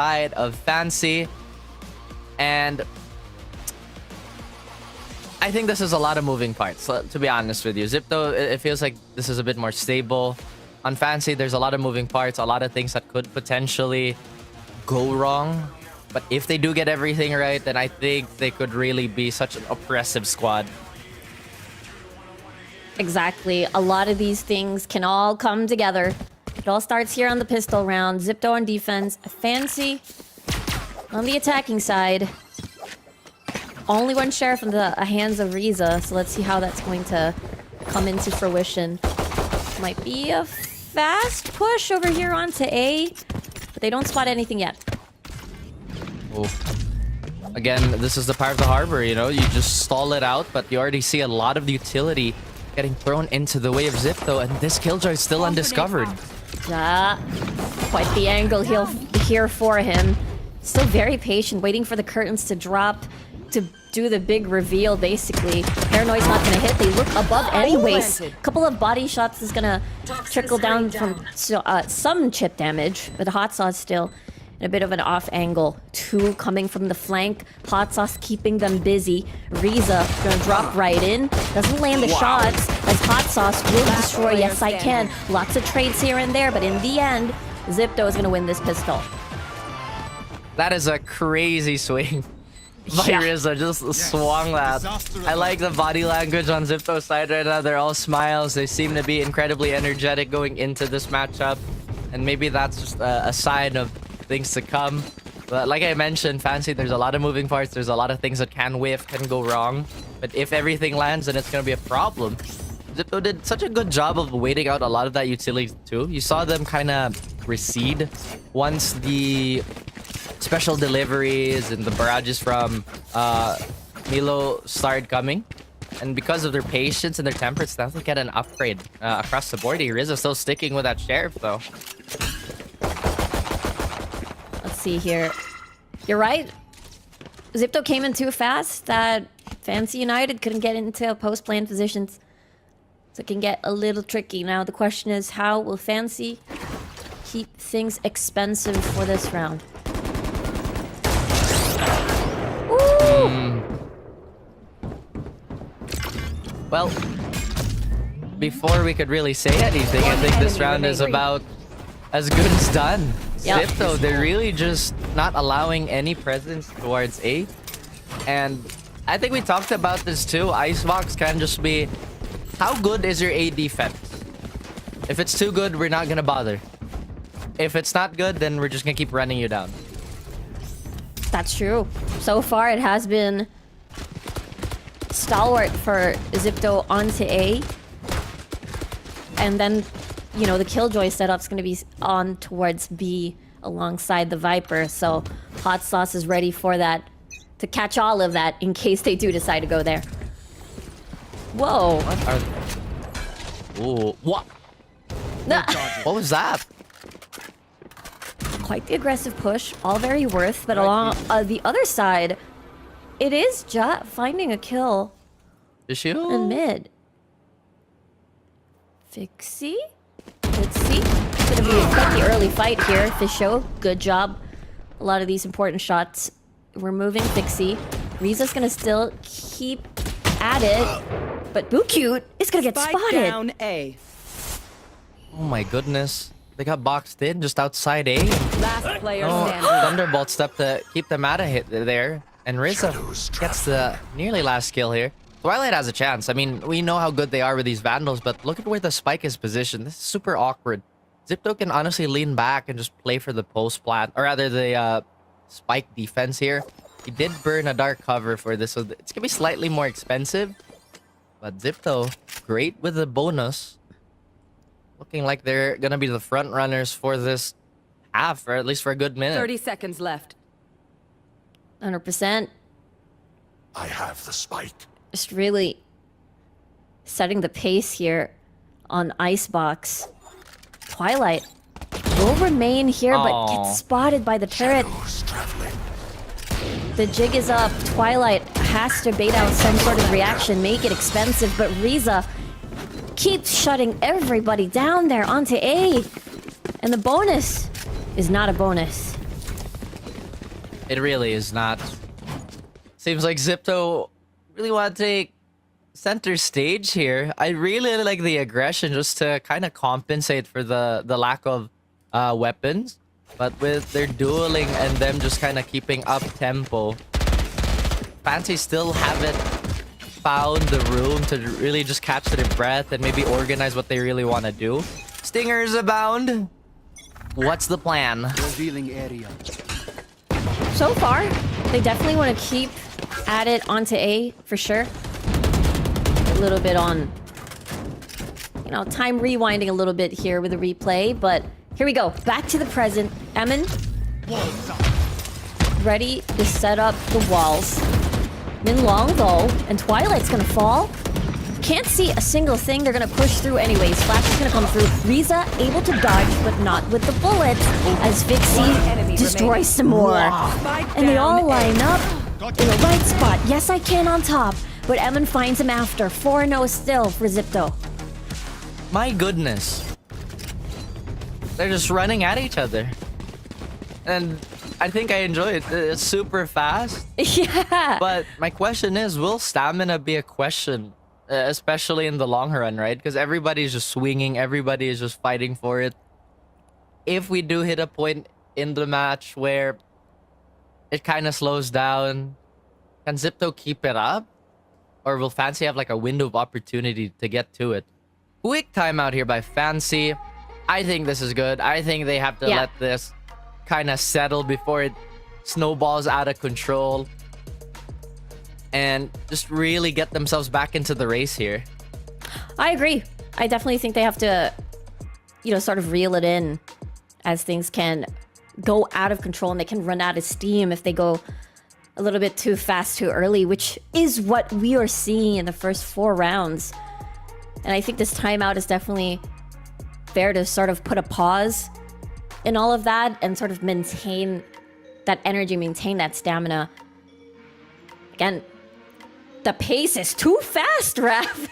side of Fancy. And I think this is a lot of moving parts, to be honest with you. Zipto, it feels like this is a bit more stable. On Fancy, there's a lot of moving parts, a lot of things that could potentially go wrong. But if they do get everything right, then I think they could really be such an oppressive squad. Exactly. A lot of these things can all come together. It all starts here on the pistol round. Zipto on defense. Fancy on the attacking side. Only one sheriff in the hands of Riza, so let's see how that's going to come into fruition. Might be a fast push over here onto A, but they don't spot anything yet. Oh. Again, this is the part of the harbor, you know? You just stall it out, but you already see a lot of the utility getting thrown into the way of Zipto, and this Killjoy is still undiscovered. Quite the angle here for him. Still very patient, waiting for the curtains to drop to do the big reveal, basically. Paranoid's not gonna hit. They look above anyways. A couple of body shots is gonna trickle down from some chip damage, but Hot Sauce still in a bit of an off angle. Two coming from the flank. Hot Sauce keeping them busy. Riza gonna drop right in. Doesn't land the shots as Hot Sauce will destroy. Yes, I can. Lots of trades here and there, but in the end, Zipto is gonna win this pistol. That is a crazy swing by Riza. Just swung that. I like the body language on Zipto's side right now. They're all smiles. They seem to be incredibly energetic going into this matchup. And maybe that's just a sign of things to come. But like I mentioned, Fancy, there's a lot of moving parts. There's a lot of things that can whiff, can go wrong. But if everything lands, then it's going to be a problem. Zipto did such a good job of waiting out a lot of that utility too. You saw them kind of recede once the special deliveries and the barrages from Milo started coming. And because of their patience and their temperance, now they get an upgrade across the board. Riza's still sticking with that sheriff though. Let's see here. You're right. Zipto came in too fast that Fancy United couldn't get into post-plan positions. So it can get a little tricky. Now the question is, how will Fancy keep things expensive for this round? Well, before we could really say anything, I think this round is about as good as done. Yep. Zipto, they're really just not allowing any presence towards A. And I think we talked about this too. Icebox can just be, how good is your A defense? If it's too good, we're not gonna bother. If it's not good, then we're just gonna keep running you down. That's true. So far, it has been stalwart for Zipto onto A. And then, you know, the Killjoy setup's going to be on towards B alongside the Viper. So Hot Sauce is ready for that, to catch all of that in case they do decide to go there. Whoa. What are... Ooh, what? What was that? Quite the aggressive push, all very worth, but along the other side, it is Ja finding a kill in mid. Fixie? Let's see. It's gonna be quite the early fight here. Fisho, good job. A lot of these important shots. We're moving Fixie. Riza's gonna still keep at it, but Boocute is gonna get spotted. Down A. Oh my goodness. They got boxed in just outside A. Last player standing. Thunderbolt stepped to keep them out of hit there. And Riza gets the nearly last kill here. Twilight has a chance. I mean, we know how good they are with these Vandals, but look at where the spike is positioned. This is super awkward. Zipto can honestly lean back and just play for the post plant, or rather the spike defense here. He did burn a dark cover for this, so it's gonna be slightly more expensive. But Zipto, great with the bonus. Looking like they're gonna be the front runners for this half, or at least for a good minute. 30 seconds left. 100%. I have the spike. Just really setting the pace here on Icebox. Twilight will remain here, but gets spotted by the turret. The jig is up. Twilight has to bait out some sort of reaction, make it expensive, but Riza keeps shutting everybody down there onto A. And the bonus is not a bonus. It really is not. Seems like Zipto really want to take center stage here. I really like the aggression just to kind of compensate for the lack of weapons. But with their dueling and them just kind of keeping up tempo, Fancy still haven't found the room to really just catch their breath and maybe organize what they really want to do. Stingers abound. What's the plan? Revealing area. So far, they definitely want to keep at it onto A for sure. A little bit on, you know, time rewinding a little bit here with the replay, but here we go. Back to the present. Emin, ready to set up the walls. Min Long though, and Twilight's gonna fall. Can't see a single thing. They're gonna push through anyways. Flash is gonna come through. Riza able to dodge, but not with the bullets. As Vixie destroys some more. And they all line up in the right spot. Yes, I can on top. But Emin finds him after. 4-0 still for Zipto. My goodness. They're just running at each other. And I think I enjoy it. It's super fast. Yeah. But my question is, will stamina be a question? Especially in the long run, right? Because everybody's just swinging. Everybody is just fighting for it. If we do hit a point in the match where it kind of slows down, can Zipto keep it up? Or will Fancy have like a window of opportunity to get to it? Quick timeout here by Fancy. I think this is good. I think they have to let this kind of settle before it snowballs out of control. And just really get themselves back into the race here. I agree. I definitely think they have to, you know, sort of reel it in as things can go out of control and they can run out of steam if they go a little bit too fast too early, which is what we are seeing in the first 4 rounds. And I think this timeout is definitely fair to sort of put a pause in all of that and sort of maintain that energy, maintain that stamina. Again, the pace is too fast, Raph.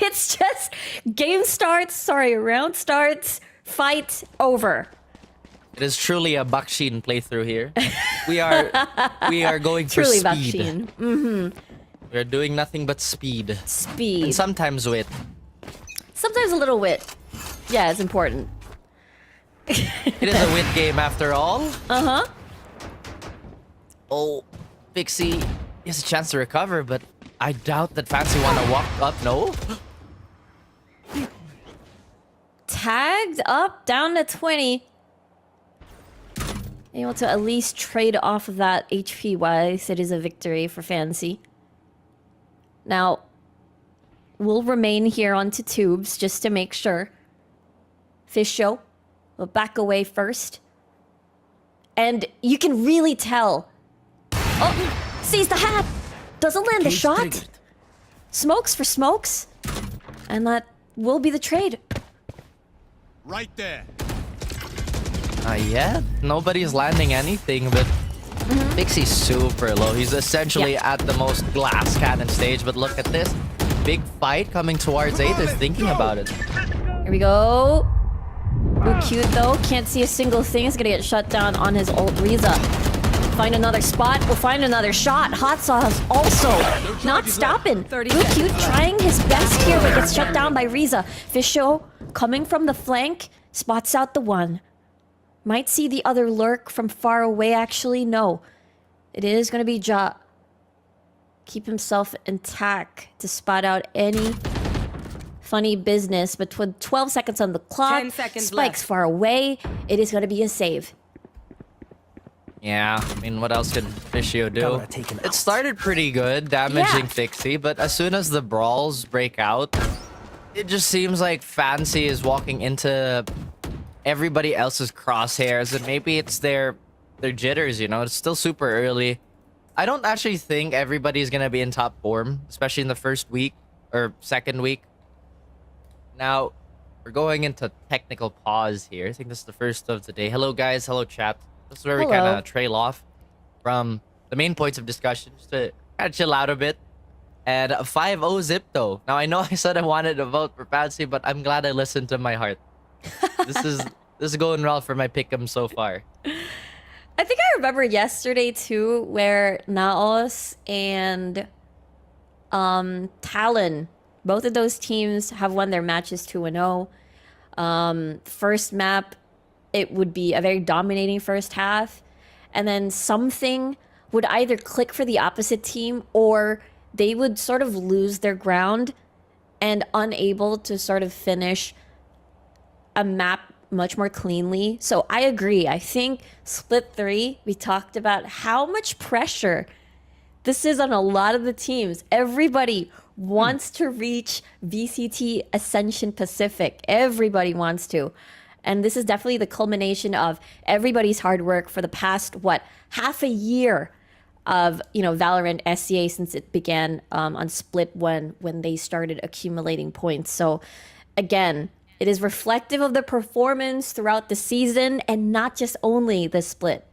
It's just round starts, fight over. It is truly a Bakshin playthrough here. We are going for Truly speed. Bakshin. Mm-hmm. We are doing nothing but speed. Speed. And sometimes wit. Sometimes a little wit. Yeah, it's important. It is a wit game after all. Uh-huh. Oh, Pixie has a chance to recover, but I doubt that Fancy want to walk up. No? Tagged up, down to 20. Able to at least trade off of that HP wise. It is a victory for Fancy. Now, we'll remain here onto tubes just to make sure. Fish Show will back away first. And you can really tell. Oh, sees the hat. Doesn't land a shot. Triggered. Smokes for smokes. And that will be the trade. Right there. Not yet. Nobody's landing anything, but Pixie's super low. He's essentially at the most glass cannon stage, but look at this. Big fight coming towards A. They're thinking about it. Here we go. Ooh, cute though. Can't see a single thing. He's gonna get shut down on his ult. Riza. Find another spot. We'll find another shot. Hot Sauce also not stopping. Ooh, cute trying his best here, but gets shut down by Riza. Fisho coming from the flank. Spots out the one. Might see the other lurk from far away, actually. No. It is gonna be Ja. Keep himself intact to spot out any funny business. But with 12 seconds on the clock, 10 seconds Spike's left. far away. It is going to be a save. Yeah, I mean, what else can Fishio do? Gotta take him It out. started pretty good, damaging Yeah. Fixie, but as soon as the brawls break out, it just seems like Fancy is walking into everybody else's crosshairs, and maybe it's their jitters, you know? It's still super early. I don't actually think everybody's gonna be in top form, especially in the first week or second week. Now, we're going into technical pause here. I think this is the first of the day. Hello, guys. Hello, chat. This is where we Hello. kind of trail off from the main points of discussion, just to kind of chill out a bit. And 5-0 Zipto. Now, I know I said I wanted to vote for Fancy, but I'm glad I listened to my heart. This is going well for my pick'em so far. I think I remember yesterday too, where Naos and Talon, both of those teams have won their matches 2-0. First map, it would be a very dominating first half, and then something would either click for the opposite team or they would sort of lose their ground and unable to sort of finish a map much more cleanly. So I agree. I think split 3, we talked about how much pressure this is on a lot of the teams. Everybody wants to reach VCT Ascension Pacific. Everybody wants to. And this is definitely the culmination of everybody's hard work for the past, half a year of, Valorant SEA since it began on Split 1 when they started accumulating points. So again, it is reflective of the performance throughout the season and not just only the split.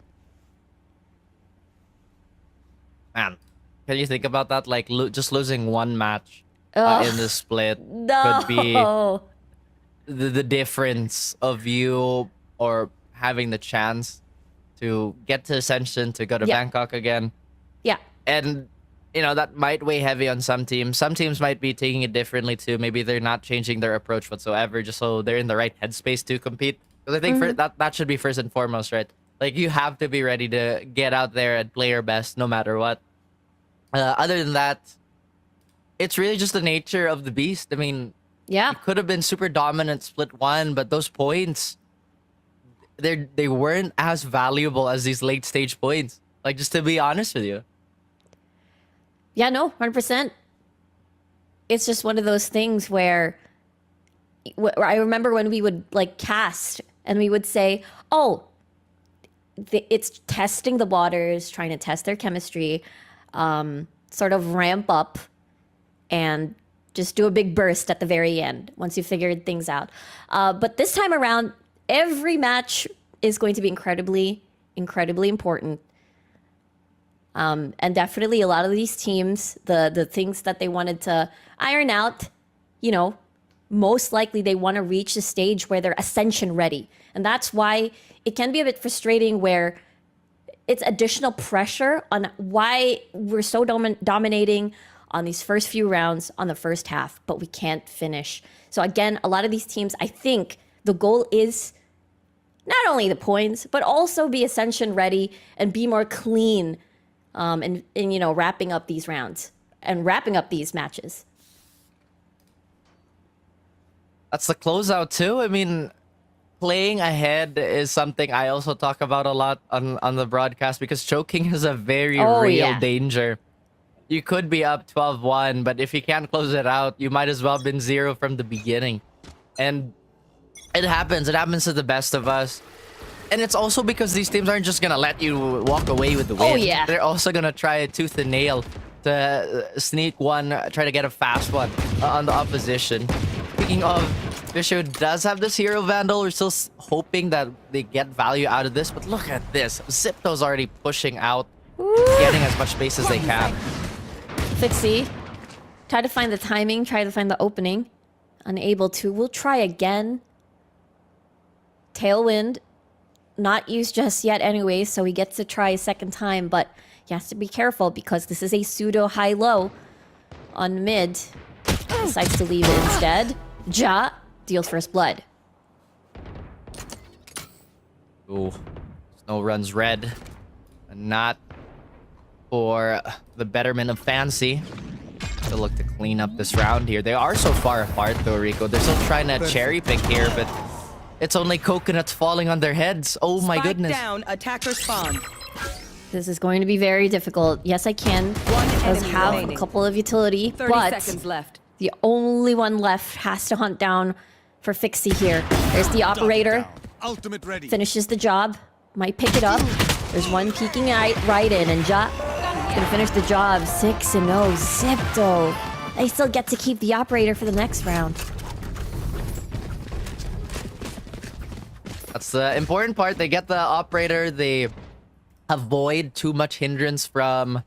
Man, can you think about that? Like just losing one match in the split could be the difference of you or having the chance to get to Ascension, to go to Bangkok again. Yeah. And, that might weigh heavy on some teams. Some teams might be taking it differently too. Maybe they're not changing their approach whatsoever just so they're in the right headspace to compete. Because I think that should be first and foremost, right? Like, you have to be ready to get out there and play your best no matter what. Other than that, it's really just the nature of the beast. I mean, it could have been super dominant split 1, but those points, they weren't as valuable as these late stage points. Like, just to be honest with you. Yeah, no, 100%. It's just one of those things where I remember when we would cast and we would say, oh, it's testing the waters, trying to test their chemistry, sort of ramp up and just do a big burst at the very end once you figured things out. But this time around, every match is going to be incredibly, incredibly important. And definitely a lot of these teams, the things that they wanted to iron out, most likely they want to reach the stage where they're Ascension ready. And that's why it can be a bit frustrating where it's additional pressure on why we're so dominating on these first few rounds on the first half, but we can't finish. So again, a lot of these teams, I think the goal is not only the points, but also be Ascension ready and be more clean and wrapping up these rounds and wrapping up these matches. That's the closeout too. I mean, playing ahead is something I also talk about a lot on the broadcast because choking is a very real danger. You could be up 12-1, but if you can't close it out, you might as well have been 0 from the beginning. And it happens. It happens to the best of us. And it's also because these teams aren't just going to let you walk away with the win. Oh, yeah. They're also going to try tooth and nail to sneak one, try to get a fast one on the opposition. Speaking of, Fisher does have this Hero Vandal. We're still hoping that they get value out of this. But look at this. Zipto's already pushing out, getting as much space as they can. FCY, try to find the timing, try to find the opening. Unable to. We'll try again. Tailwind. Not used just yet anyway, so he gets to try a second time, but he has to be careful because this is a pseudo high-low on mid. Decides to leave it instead. Ja deals first blood. Ooh. Snow runs red. And not for the betterment of Fancy. They'll look to clean up this round here. They are so far apart though, Rico. They're still trying to cherry pick here, but it's only coconuts falling on their heads. Oh my goodness. Down, attacker spawn. This is going to be very difficult. Yes, I can. Does have a couple of utility, 30 but seconds left. The only one left has to hunt down for FCY here. There's the operator. Ultimate ready. Finishes the job. Might pick it up. There's one peeking right in, and Ja gonna finish the job. 6-0. Zipto. They still get to keep the operator for the next round. That's the important part. They get the operator. They avoid too much hindrance from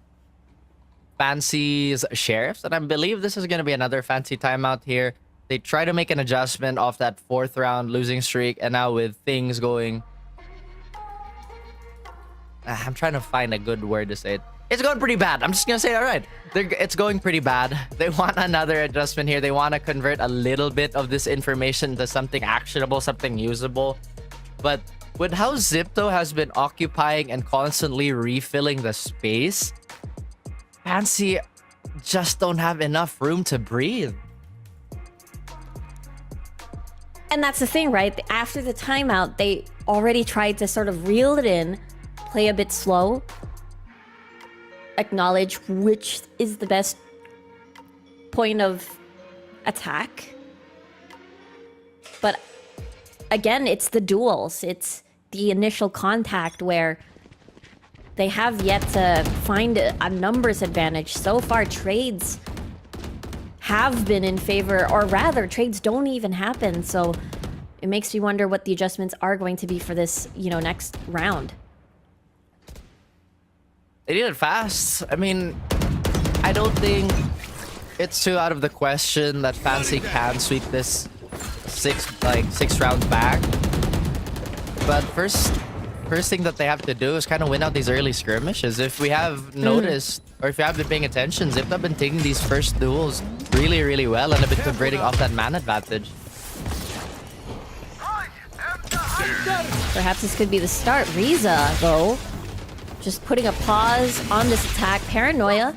Fancy's sheriffs. And I believe this is going to be another Fancy timeout here. They try to make an adjustment off that 4th round losing streak. And now with things going I'm trying to find a good word to say it. It's going pretty bad. I'm just gonna say it outright. It's going pretty bad. They want another adjustment here. They want to convert a little bit of this information to something actionable, something usable. But with how Zipto has been occupying and constantly refilling the space, Fancy just don't have enough room to breathe. And that's the thing, right? After the timeout, they already tried to sort of reel it in, play a bit slow, acknowledge which is the best point of attack. But again, it's the duels. It's the initial contact where they have yet to find a numbers advantage. So far, trades have been in favor, or rather, trades don't even happen. So it makes me wonder what the adjustments are going to be for this, next round. They did it fast. I mean, I don't think it's too out of the question that Fancy can sweep this six rounds back. But first thing that they have to do is kind of win out these early skirmishes. If we have noticed, or if you have been paying attention, Zip have been taking these first duels really, really well and have been converting off that man advantage. Perhaps this could be the start. Riza, though, just putting a pause on this attack. Paranoia.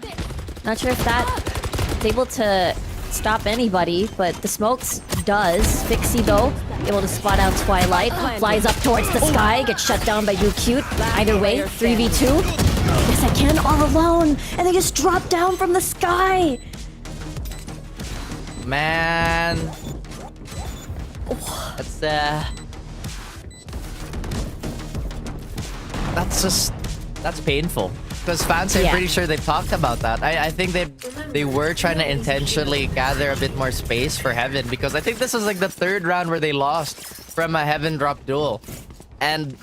Not sure if that's able to stop anybody, but the smokes does. Fixie, though, able to spot out Twilight. Flies up towards the sky, gets shut down by You Cute. Either way, 3v2. Yes, I can, all alone. And they just drop down from the sky. Man. That's painful. Because fans, I'm pretty sure they've talked about that. I think they were trying to intentionally gather a bit more space for Heaven, because I think this is like the third round where they lost from a Heaven drop duel. And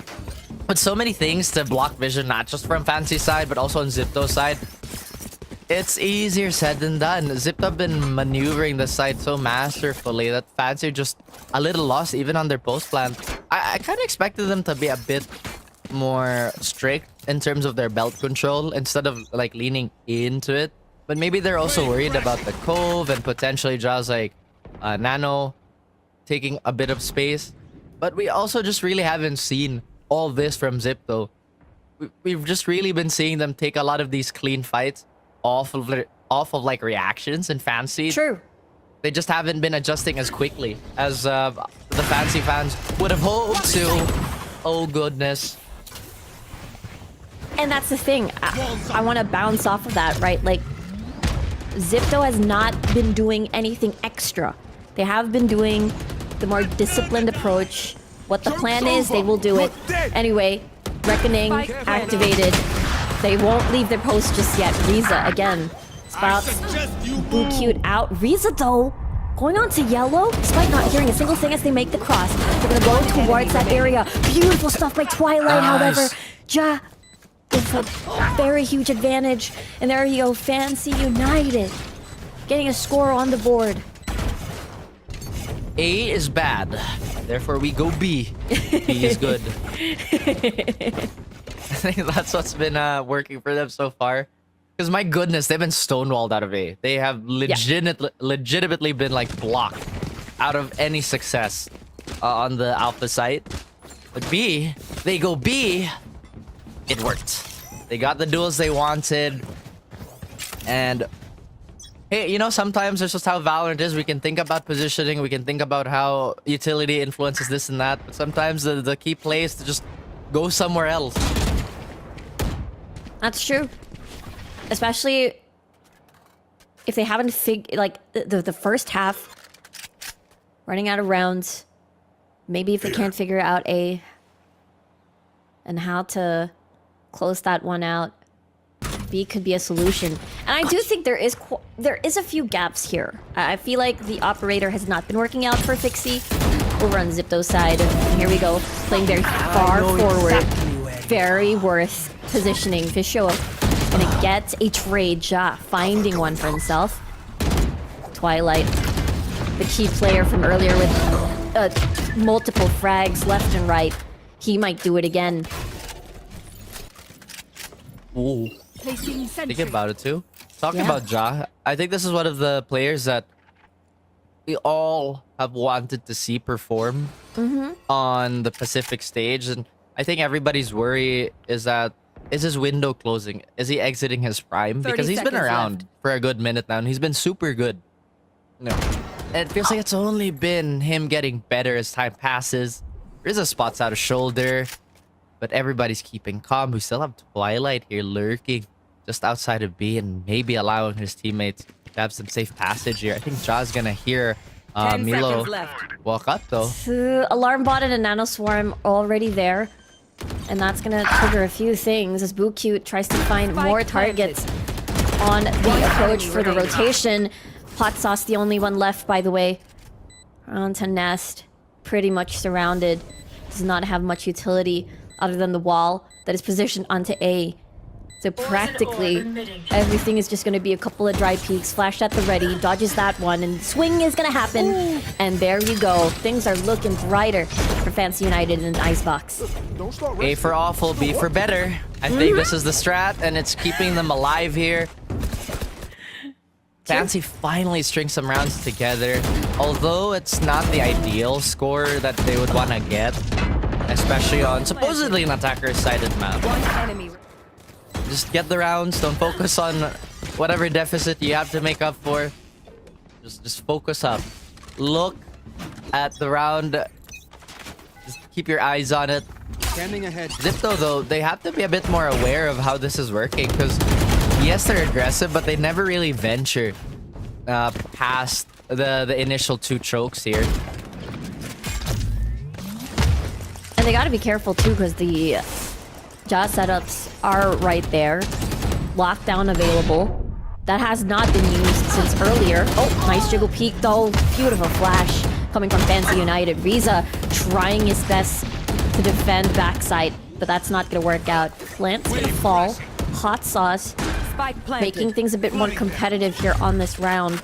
with so many things to block vision, not just from Fancy's side, but also on Zipto's side, it's easier said than done. Zipto have been maneuvering the side so masterfully that Fancy are just a little lost even on their post plan. I kind of expected them to be a bit more strict in terms of their belt control instead of like leaning into it, but maybe they're also worried about the Cove and potentially just like Nano taking a bit of space. But we also just really haven't seen all this from Zipto. We've just really been seeing them take a lot of these clean fights off of like reactions and Fancy. True. They just haven't been adjusting as quickly as the Fancy fans would have hoped to. Oh goodness. And that's the thing. I want to bounce off of that, right? Like, Zipto has not been doing anything extra. They have been doing the more disciplined approach. What the plan is, they will do it. Anyway, Reckoning activated. They won't leave their post just yet. Riza, again. Sprouts. Blue Cute out. Riza, though, going on to yellow, despite not hearing a single thing as they make the cross. They're going to go towards that area. Beautiful stuff by Twilight, however. Ja with a very huge advantage. And there you go, Fancy United. Getting a score on the board. A is bad. Therefore, we go B. B is good. I think that's what's been working for them so far. Because my goodness, they've been stonewalled out of A. They have legitimately been like blocked out of any success on the alpha site. But B, they go B. It worked. They got the duels they wanted. And hey, sometimes it's just how Valorant is. We can think about positioning. We can think about how utility influences this and that. But sometimes the key play is to just go somewhere else. That's true. Especially if they haven't figured, like, the first half, running out of rounds. Maybe if they can't figure out A and how to close that one out, B could be a solution. And I do think there is a few gaps here. I feel like the operator has not been working out for Fixie over on Zipto's side. And here we go, playing very far forward. Exactly very worth positioning. Fisho gonna get a trade. Ja finding one for himself. Twilight, the key player from earlier with multiple frags left and right. He might do it again. Ooh. Placing sentry. Thinking about it too. Talking Yeah. about Ja, I think this is one of the players that we all have wanted to see perform on the Pacific stage. And I think everybody's worry is that, is his window closing? Is he exiting his prime? 30 Because he's been seconds around left. for a good minute now and he's been super good. No. And it feels like it's only been him getting better as time passes. Rizza spots out a shoulder, but everybody's keeping calm. We still have Twilight here lurking just outside of B and maybe allowing his teammates to have some safe passage here. I think Ja's gonna hear 10 Milo seconds left. walk up though. Alarm bot and a nano swarm already there. And that's gonna trigger a few things as Boocute tries to find Spike more planted. targets on the approach for the remaining. rotation. Hot Sauce, the only one left, by the way. Onto Nest, pretty much surrounded. Does not have much utility other than the wall that is positioned onto A. So practically, everything is just going to be a couple of dry peaks. Flash at the ready, dodges that one, and swing is going to happen. And there you go. Things are looking brighter for Fancy United in Icebox. A for awful, B for better. I think this is the strat, and it's keeping them alive here. Fancy finally strings some rounds together. Although it's not the ideal score that they would want to get, especially on supposedly an attacker-sided map. One enemy. Just get the rounds. Don't focus on whatever deficit you have to make up for. Just focus up. Look at the round. Just keep your eyes on it. Scanning ahead. Zipto, though, they have to be a bit more aware of how this is working because, yes, they're aggressive, but they never really venture past the initial 2 chokes here. And they gotta be careful too, because the jaw setups are right there. Lockdown available. That has not been used since earlier. Oh, nice jiggle peek though. Beautiful flash coming from Fancy United. Riza trying his best to defend backside, but that's not gonna work out. Plant's gonna fall. Hot Sauce Spike planted. making things a bit more competitive here on this round.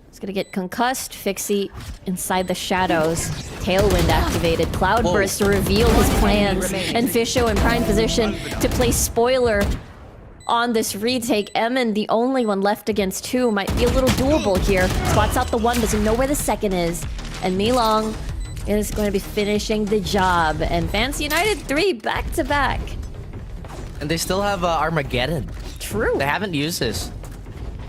It's gonna get concussed. Fixie inside the shadows. Tailwind activated. Cloudburst to reveal his plans. And Fisho in prime position to play spoiler on this retake. Emin, the only one left against 2, might be a little doable here. Spots out the 1, doesn't know where the 2nd is. And Milong is going to be finishing the job. And Fancy United 3 back to back. And they still have Armageddon. True. They haven't used this.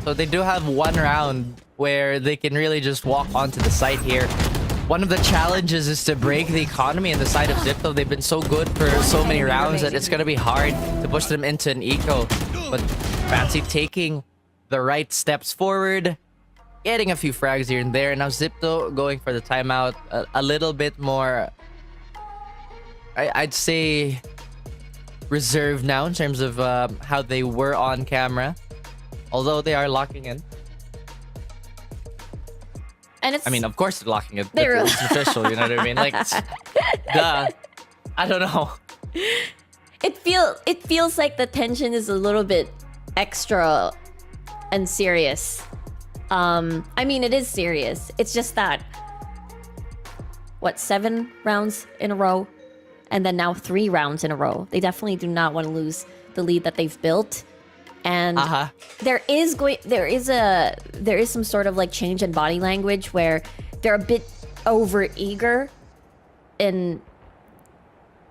So they do have 1 round where they can really just walk onto the site here. One of the challenges is to break the economy in the side of Zipto. They've been so good for so many rounds that it's going to be hard to push them into an eco. But Fancy taking the right steps forward, getting a few frags here and there. Now Zipto going for the timeout a little bit more, I'd say, reserved now in terms of how they were on camera. Although they are locking in. And it's, I mean, of course they're locking it. They're- It's official, you know what I mean? Like, duh. I don't know. it feels like the tension is a little bit extra and serious. I mean, it is serious. It's just that, what, 7 rounds in a row? And then now 3 rounds in a row. They definitely do not want to lose the lead that they've built. And there is some sort of like change in body language where they're a bit over eager in,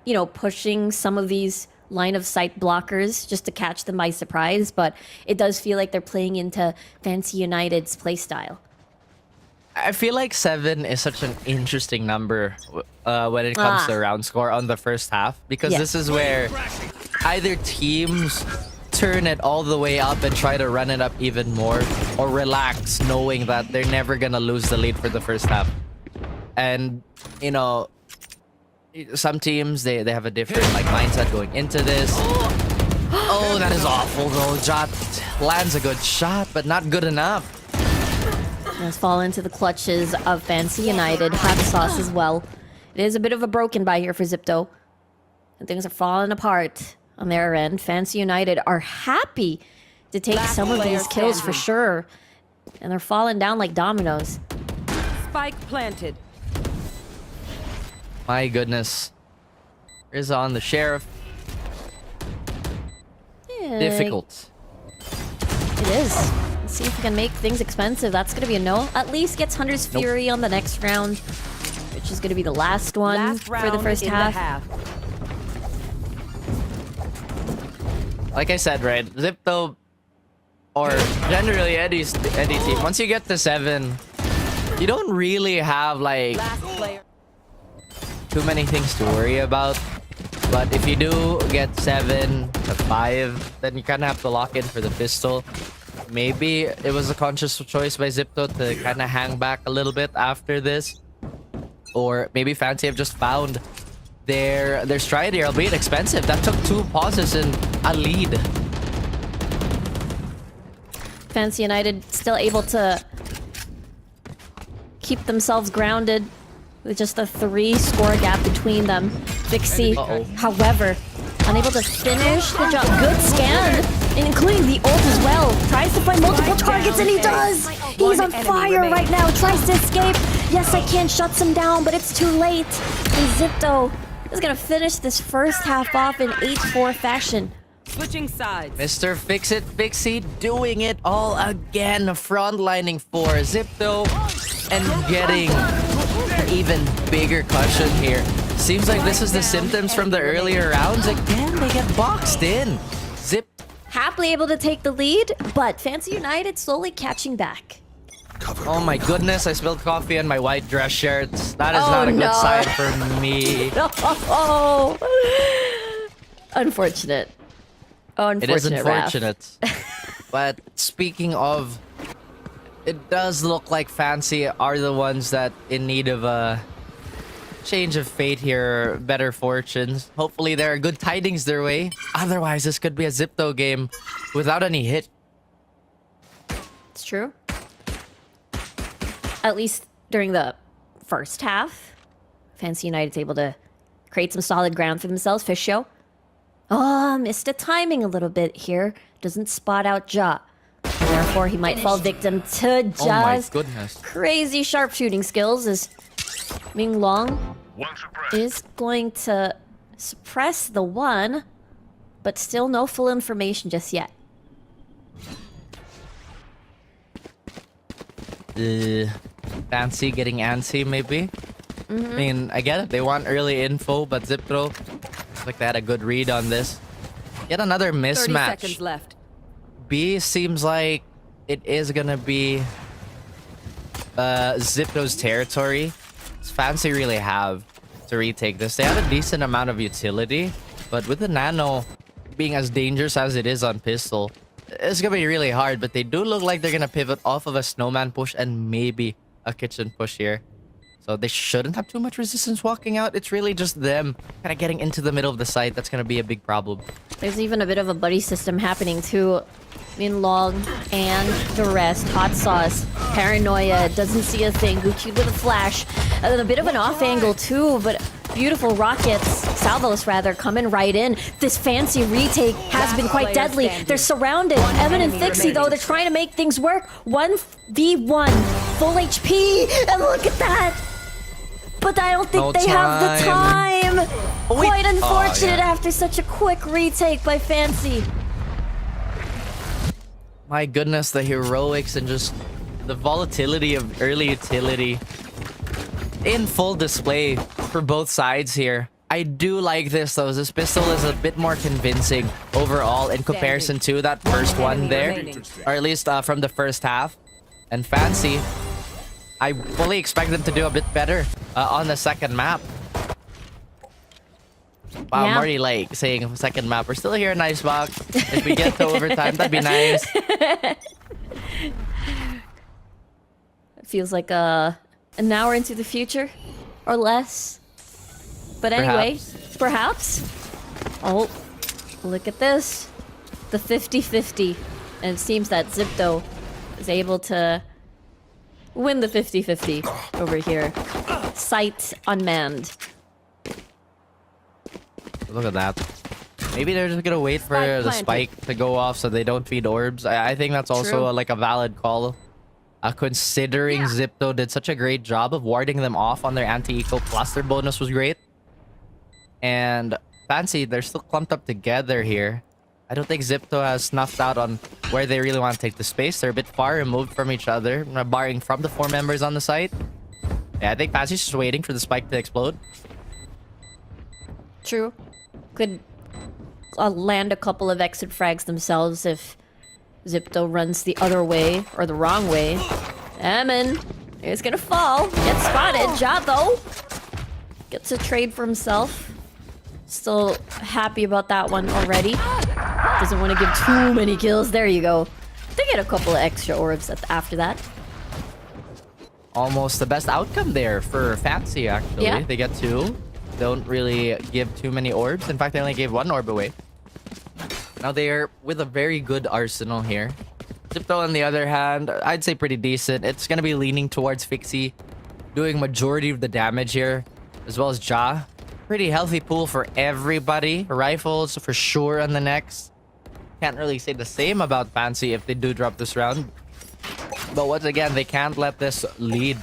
you know, pushing some of these line of sight blockers just to catch them by surprise. But it does feel like they're playing into Fancy United's playstyle. I feel like 7 is such an interesting number when it comes to round score on the first half. Because Yeah. this is where either teams turn it all the way up and try to run it up even more, or relax knowing that they're never gonna lose the lead for the first half. And, you know, some teams, they have a different like mindset going into this. Oh, that is awful though. Jot lands a good shot, but not good enough. Has fallen into the clutches of Fancy United. Hot Sauce as well. It is a bit of a broken by here for Zipto. And things are falling apart on their end. Fancy United are happy to take some of these kills for sure. And they're falling down like dominoes. Spike planted. My goodness. Here's on the Sheriff. difficult. It is. Let's see if we can make things expensive. That's gonna be a no. At least gets Hunter's Fury on the next round, which is gonna be the last one Last for the round first in half. the half. Like I said, right? Zipto, or generally any team, once you get to 7, you don't really have like Last player. too many things to worry about. But if you do get 7 to 5, then you kind of have to lock in for the pistol. Maybe it was a conscious choice by Zipto to kind of hang back a little bit after this. Or maybe Fancy have just found their stride here, albeit expensive. That took 2 pauses and a lead. Fancy United still able to keep themselves grounded with just a 3 score gap between them. Vixie, however, unable to finish the job. Good scan, including the ult as well. Tries to find multiple targets and he does! He's on fire right now, tries to escape. Yes, I can shut him down, but it's too late. And Zipto is gonna finish this first half off in 8-4 fashion. Switching sides. Mr. Fix-It Fixie doing it all again. Frontlining for Zipto and getting an even bigger cushion here. Seems like this is the symptoms from the earlier rounds. Again, they get boxed in. Zip. Happily able to take the lead, but Fancy United slowly catching back. Oh my goodness, I spilled coffee on my white dress shirts. That is not a good sign for me. Oh, unfortunate. Oh, unfortunate. It is unfortunate. But speaking of, it does look like Fancy are the ones that in need of a change of fate here, better fortunes. Hopefully there are good tidings their way. Otherwise, this could be a Zipto game without any hit. It's true. At least during the first half, Fancy United's able to create some solid ground for themselves. Fish show. Oh, missed the timing a little bit here. Doesn't spot out Ja. Therefore, he might fall victim to Ja's Oh my goodness. crazy sharpshooting skills as Ming Long is going to suppress the 1, but still no full information just yet. Fancy getting antsy, maybe? I mean, I get it. They want early info, but Zipto looks like they had a good read on this. Yet another 30 mismatch. seconds left. B seems like it is gonna be Zipto's territory. Does Fancy really have to retake this? They have a decent amount of utility, but with the Nano being as dangerous as it is on pistol, it's gonna be really hard. But they do look like they're gonna pivot off of a snowman push and maybe a kitchen push here. So they shouldn't have too much resistance walking out. It's really just them kind of getting into the middle of the site. That's gonna be a big problem. There's even a bit of a buddy system happening too. Min Long and the rest. Hot Sauce, Paranoia, doesn't see a thing. Gucci with a flash. A bit of an off angle too, but beautiful rockets, salvos rather, coming right in. This Fancy retake has been quite deadly. They're surrounded. Evan and Fixie though, they're trying to make things work. 1v1, full HP, and look at that! But I don't think they have the time. Quite unfortunate after such a quick retake by Fancy. My goodness, the heroics and just the volatility of early utility in full display for both sides here. I do like this though. This pistol is a bit more convincing overall in comparison to that first one there. Or at least from the first half. And Fancy, I fully expect them to do a bit better on the second map. Wow, I'm already like saying second map. We're still here in Icebox. If we get to overtime, that'd be nice. It feels like an hour into the future or less. But anyway, perhaps. Oh, look at this. The 50-50. And it seems that Zipto is able to win the 50-50 over here. Sight unmanned. Look at that. Maybe they're just gonna wait for the spike to go off so they don't feed orbs. I think that's also like a valid call. Considering Zipto did such a great job of warding them off on their anti-eco, plus their bonus was great. And Fancy, they're still clumped up together here. I don't think Zipto has snuffed out on where they really want to take the space. They're a bit far removed from each other, barring from the 4 members on the site. Yeah, I think Fancy's just waiting for the spike to explode. True. Could land a couple of exit frags themselves if Zipto runs the other way or the wrong way. Ammon is gonna fall. Gets spotted. Ja, though, gets a trade for himself. Still happy about that one already. Doesn't want to give too many kills. There you go. They get a couple of extra orbs after that. Almost the best outcome there for Fancy, actually. Yeah. They get 2. Don't really give too many orbs. In fact, they only gave 1 orb away. Now they are with a very good arsenal here. Zipto, on the other hand, I'd say pretty decent. It's going to be leaning towards Fixie, doing majority of the damage here, as well as Ja. Pretty healthy pool for everybody. Rifles for sure on the next. Can't really say the same about Fancy if they do drop this round. But once again, they can't let this lead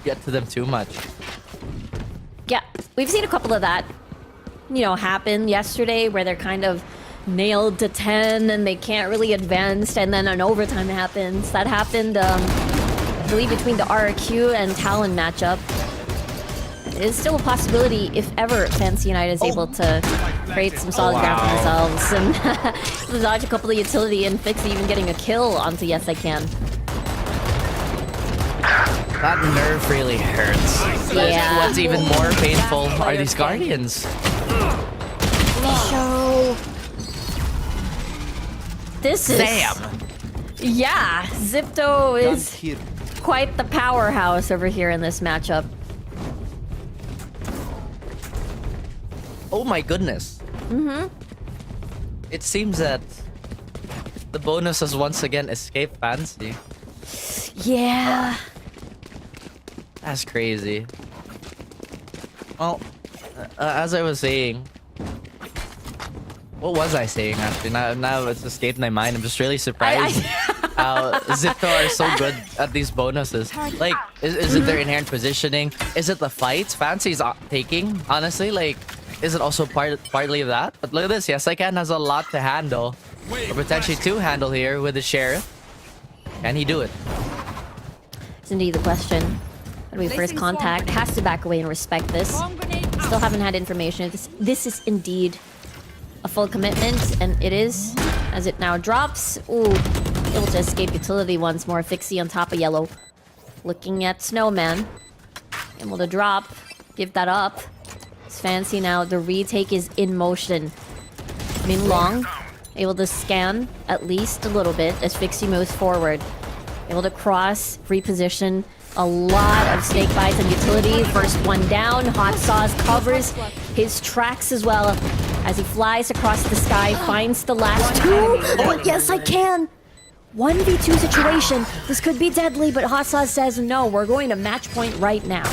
get to them too much. Yeah, we've seen a couple of that, happen yesterday where they're kind of nailed to 10 and they can't really advance, and then an overtime happens. That happened, I believe, between the RRQ and Talon matchup. It is still a possibility if ever Fancy United is able to create some solid ground for themselves and dodge a couple of utility and Fix even getting a kill onto Yes I Can. That nerf really hurts. Yeah. What's even more painful are these Guardians. So this is... Damn! Yeah, Zipto is Here. quite the powerhouse over here in this matchup. Oh my goodness. Mm-hmm. It seems that the bonus has once again escaped Fancy. Yeah. That's crazy. Well, as I was saying... What was I saying, actually? Now it's escaped my mind. I'm just really surprised how Zipto are so good at these bonuses. Like, is it their inherent positioning? Is it the fights Fancy's taking? Honestly, like... Is it also partly of that? But look at this. Yes, I Can has a lot to handle. Or potentially 2 handle here with the Sheriff. Can he do it? It's indeed the question. How do we first contact? Has to back away and respect this. Still haven't had information. This is indeed a full commitment, and it is. As it now drops. Ooh, able to escape utility once more. Fixie on top of yellow. Looking at Snowman. Able to drop. Give that up. It's Fancy now. The retake is in motion. Min Long able to scan at least a little bit as Fixie moves forward. Able to cross, reposition. A lot of snake bites and utility. First one down. Hot Sauce covers his tracks as well as he flies across the sky, finds the last 2. Oh, yes, I can. 1v2 situation. This could be deadly, but Hot Sauce says no. We're going to match point right now.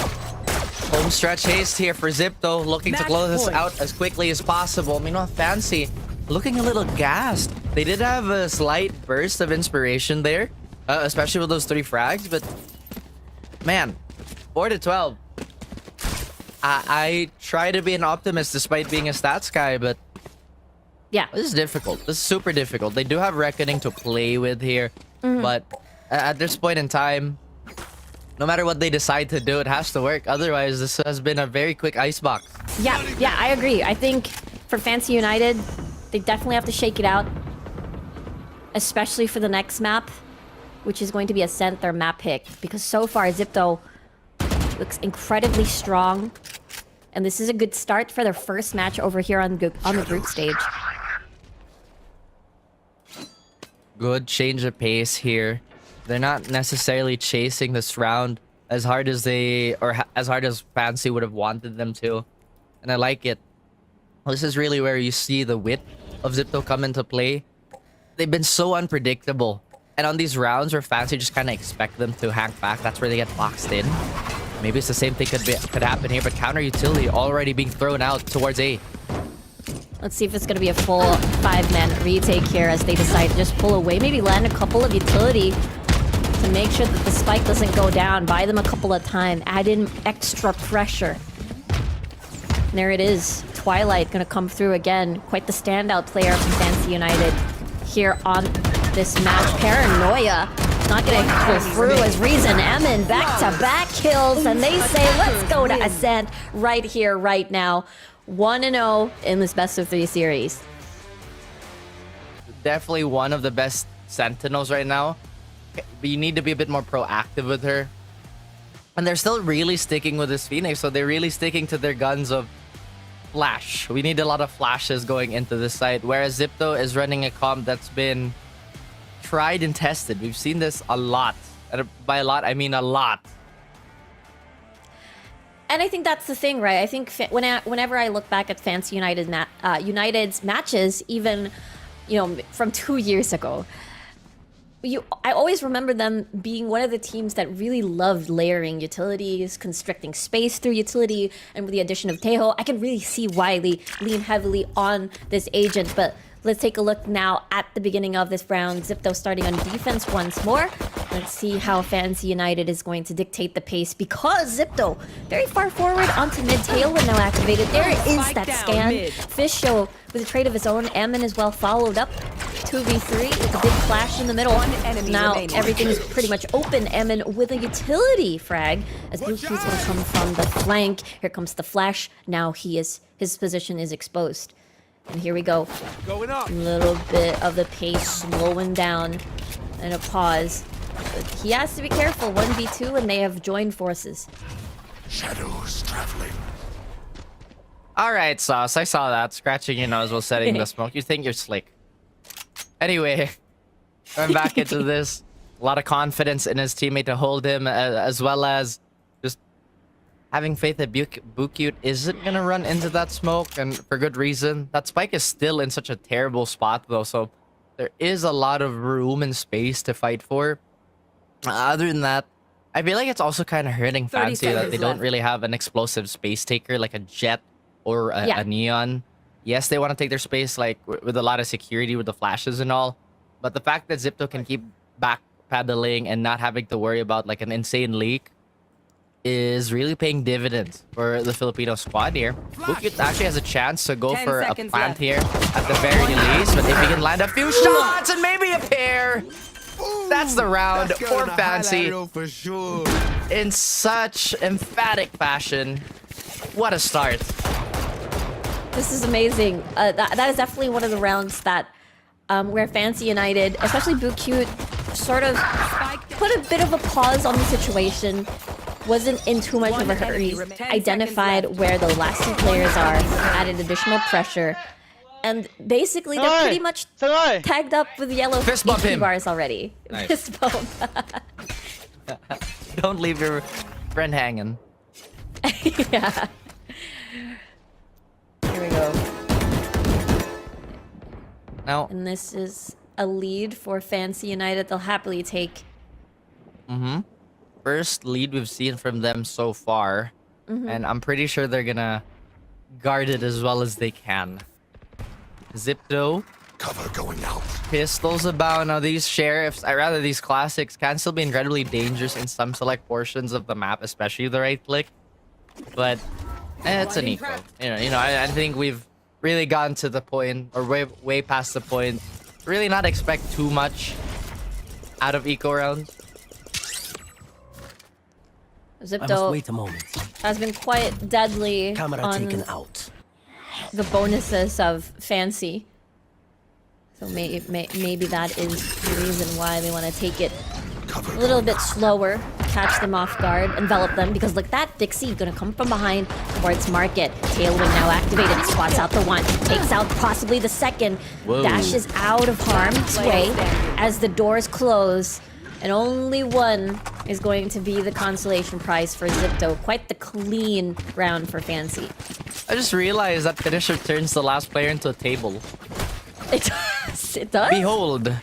Home stretch haste here for Zipto, looking to close this out as quickly as possible. Meanwhile, Fancy looking a little gassed. They did have a slight burst of inspiration there, especially with those 3 frags, but man, 4-12. I try to be an optimist despite being a stats guy, but Yeah. this is difficult. This is super difficult. They do have Reckoning to play with here, but at this point in time, no matter what they decide to do, it has to work. Otherwise, this has been a very quick icebox. Yeah, I agree. I think for Fancy United, they definitely have to shake it out. Especially for the next map, which is going to be a center map pick. Because so far, Zipto looks incredibly strong. And this is a good start for their first match over here on the group stage. Good change of pace here. They're not necessarily chasing this round as hard as as hard as Fancy would have wanted them to. And I like it. This is really where you see the wit of Zipto come into play. They've been so unpredictable. And on these rounds where Fancy just kind of expect them to hang back, that's where they get boxed in. Maybe it's the same thing could happen here, but counter utility already being thrown out towards A. Let's see if it's going to be a full 5-man retake here as they decide to just pull away. Maybe land a couple of utility to make sure that the spike doesn't go down. Buy them a couple of time. Add in extra pressure. And there it is. Twilight gonna come through again. Quite the standout player from Fancy United here on this match. Paranoia not gonna pull through as Reason. Emin back-to-back kills, and they say, let's go to Ascent right here, right now. 1-0 in this best of 3 series. Definitely one of the best Sentinels right now. But you need to be a bit more proactive with her. And they're still really sticking with this Phoenix, so they're really sticking to their guns of flash. We need a lot of flashes going into this site, whereas Zipto is running a comp that's been tried and tested. We've seen this a lot. And by a lot, I mean a lot. And I think that's the thing, right? I think whenever I look back at Fancy United's matches, even from 2 years ago, I always remember them being one of the teams that really loved layering utilities, constricting space through utility, and with the addition of Tejo, I can really see why they lean heavily on this agent. But let's take a look now at the beginning of this round. Zipto starting on defense once more. Let's see how Fancy United is going to dictate the pace, because Zipto very far forward onto mid. Tailwind now activated. There is that scan. Fish Show with a trade of his own. Emin as well followed up. 2v3 with a big flash in the middle. Now everything is pretty much open. Emin with a utility frag as Blue Q's going to come from the flank. Here comes the flash. Now his position is exposed. And here we go. A little bit of the pace slowing down and a pause. But he has to be careful. 1v2 and they have joined forces. Shadows traveling. All right, Sauce. I saw that. Scratching your nose while setting the smoke. You think you're slick. Anyway, going back into this. A lot of confidence in his teammate to hold him, as well as just having faith that Bukute isn't going to run into that smoke, and for good reason. That spike is still in such a terrible spot, though, so there is a lot of room and space to fight for. Other than that, I feel like it's also kind of hurting Fancy that they don't really have an explosive space taker like a Jet or a Neon. Yes, they want to take their space like with a lot of security with the flashes and all, but the fact that Zipto can keep backpedaling and not having to worry about like an insane leak is really paying dividends for the Filipino squad here. Bukit actually has a chance to go for a plant here at the very least, but if he can land a few shots and maybe a pair, that's the round for Fancy For sure. in such emphatic fashion. What a start. This is amazing. That is definitely one of the rounds that where Fancy United, especially Bukute, sort of put a bit of a pause on the situation. Wasn't in too much of a hurry. Identified where the last 2 players are, added additional pressure, and basically they're pretty much tagged up with yellow Fist bump HP him. bars already. Nice. Fist bump. Don't leave your friend hanging. Yeah. Here we go. Now, And this is a lead for Fancy United. They'll happily take. first lead we've seen from them so far, and I'm pretty sure they're gonna guard it as well as they can. Zipto, Cover going out. pistols about. Now these sheriffs, rather these classics, can still be incredibly dangerous in some select portions of the map, especially the right click. But it's an eco. I think we've really gotten to the point, or way past the point. Really not expect too much out of eco rounds. I must Zipto wait a moment. has been quite deadly Camera on taken out. the bonuses of Fancy. So maybe that is the reason why they want to take it a little bit slower, catch them off guard, envelop them, because look, that Dixie gonna come from behind towards Market. Tailwind now activated, swats out the one, takes out possibly the second, dashes out of harm's way as the doors close, and only one is going to be the consolation prize for Zipto. Quite the clean round for Fancy. I just realized that finisher turns the last player into a table. It does. It does. Behold,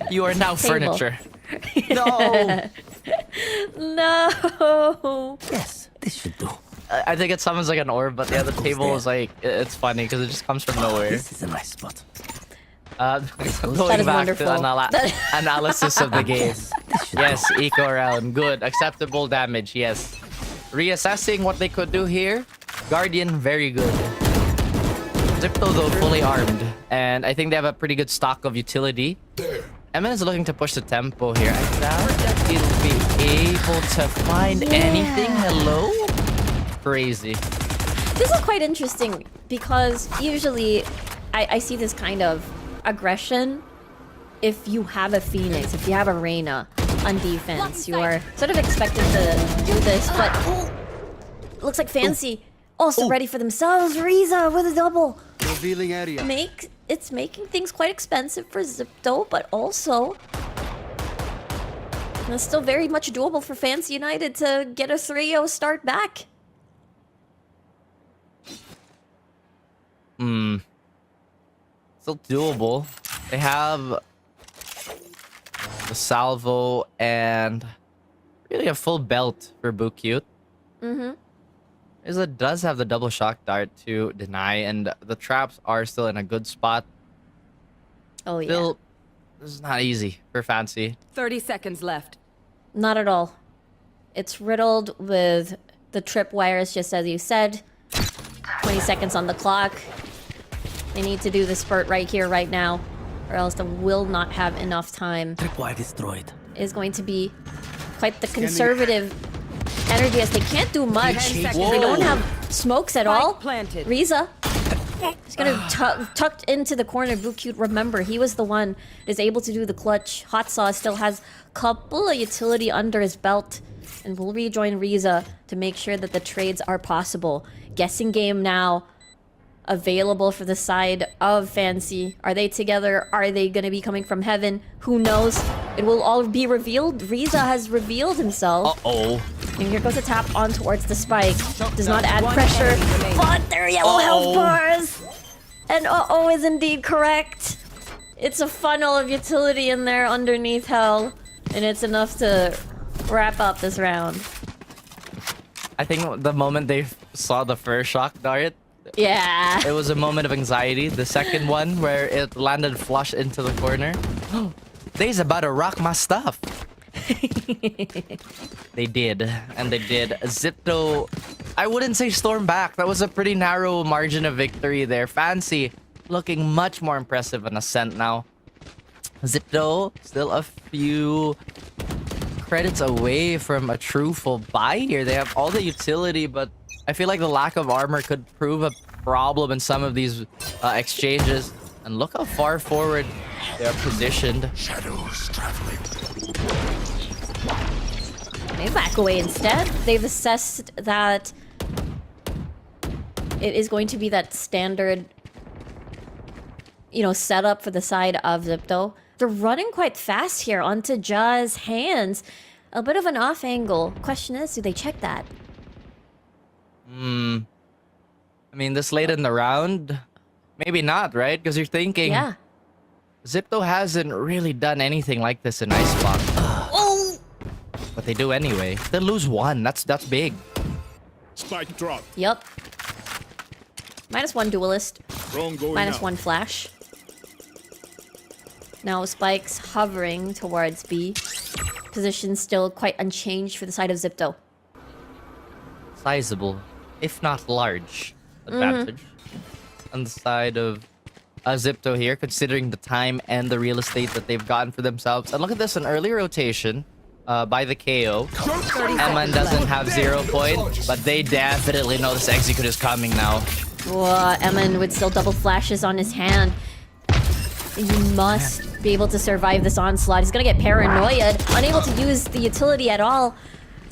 you are now Table. furniture. No! No. Yes, this should do. I think it summons like an orb, but yeah, the table is like, it's funny because it just comes from nowhere. This is a nice spot. Going That is back wonderful. to analysis of the game. Yes, eco round, good. Acceptable damage, yes. Reassessing what they could do here. Guardian, very good. Zipto, though, fully armed. And I think they have a pretty good stock of utility. Emin is looking to push the tempo here. I doubt that he'll be able to find anything. Hello? Crazy. This is quite interesting because usually I see this kind of aggression if you have a Phoenix, if you have a Reyna on defense. You're sort of expected to do this, but looks like Fancy also ready for themselves. Riza with a double. Revealing area. It's making things quite expensive for Zipto, but also it's still very much doable for Fancy United to get a 3-0 start back. Still doable. They have the salvo and really a full belt for Bukute. Iza does have the double shock dart to deny, and the traps are still in a good spot. Oh yeah. Still, this is not easy for Fancy. 30 seconds left. Not at all. It's riddled with the tripwires, just as you said. 20 seconds on the clock. They need to do the spurt right here, right now, or else they will not have enough time. Tripwire destroyed. Is going to be quite the conservative energy, as they can't do much. 10 They seconds. don't have smokes at all. Planted. Riza. He's gonna tucked into the corner. Bukute, remember, he was the one that is able to do the clutch. Hot Sauce still has a couple of utility under his belt, and will rejoin Riza to make sure that the trades are possible. Guessing game now available for the side of Fancy. Are they together? Are they gonna be coming from heaven? Who knows? It will all be revealed. Riza has revealed himself. Uh-oh. And here goes a tap on towards the spike. Does not add pressure, but they're yellow health bars! And uh-oh is indeed correct. It's a funnel of utility in there underneath hell. And it's enough to wrap up this round. I think the moment they saw the first shock dart, Yeah. it was a moment of anxiety. The second one, where it landed flush into the corner. They's about to rock my stuff. They did, and they did. Zipto, I wouldn't say storm back. That was a pretty narrow margin of victory there. Fancy looking much more impressive on Ascent now. Zipto still a few credits away from a true full buy here. They have all the utility, but I feel like the lack of armor could prove a problem in some of these exchanges. And look how far forward they are positioned. Shadows traveling. They back away instead. They've assessed that it is going to be that standard, setup for the side of Zipto. They're running quite fast here onto Ja's hands. A bit of an off angle. Question is, do they check that? I mean, this late in the round, maybe not, right? Because you're thinking, Yeah. Zipto hasn't really done anything like this in Ice Block. Oh! But they do anyway. They lose one. That's big. Spike drop. Yup. -1 duelist. Drone going -1 flash. Now Spike's hovering towards B. Position still quite unchanged for the side of Zipto. Sizable, if not large, advantage on the side of Zipto here, considering the time and the real estate that they've gotten for themselves. And look at this, an early rotation by the KO. Eman doesn't have 0 point, but they definitely know this execute is coming now. Whoa, Eman with still double flashes on his hand. You must be able to survive this onslaught. He's gonna get paranoid, unable to use the utility at all.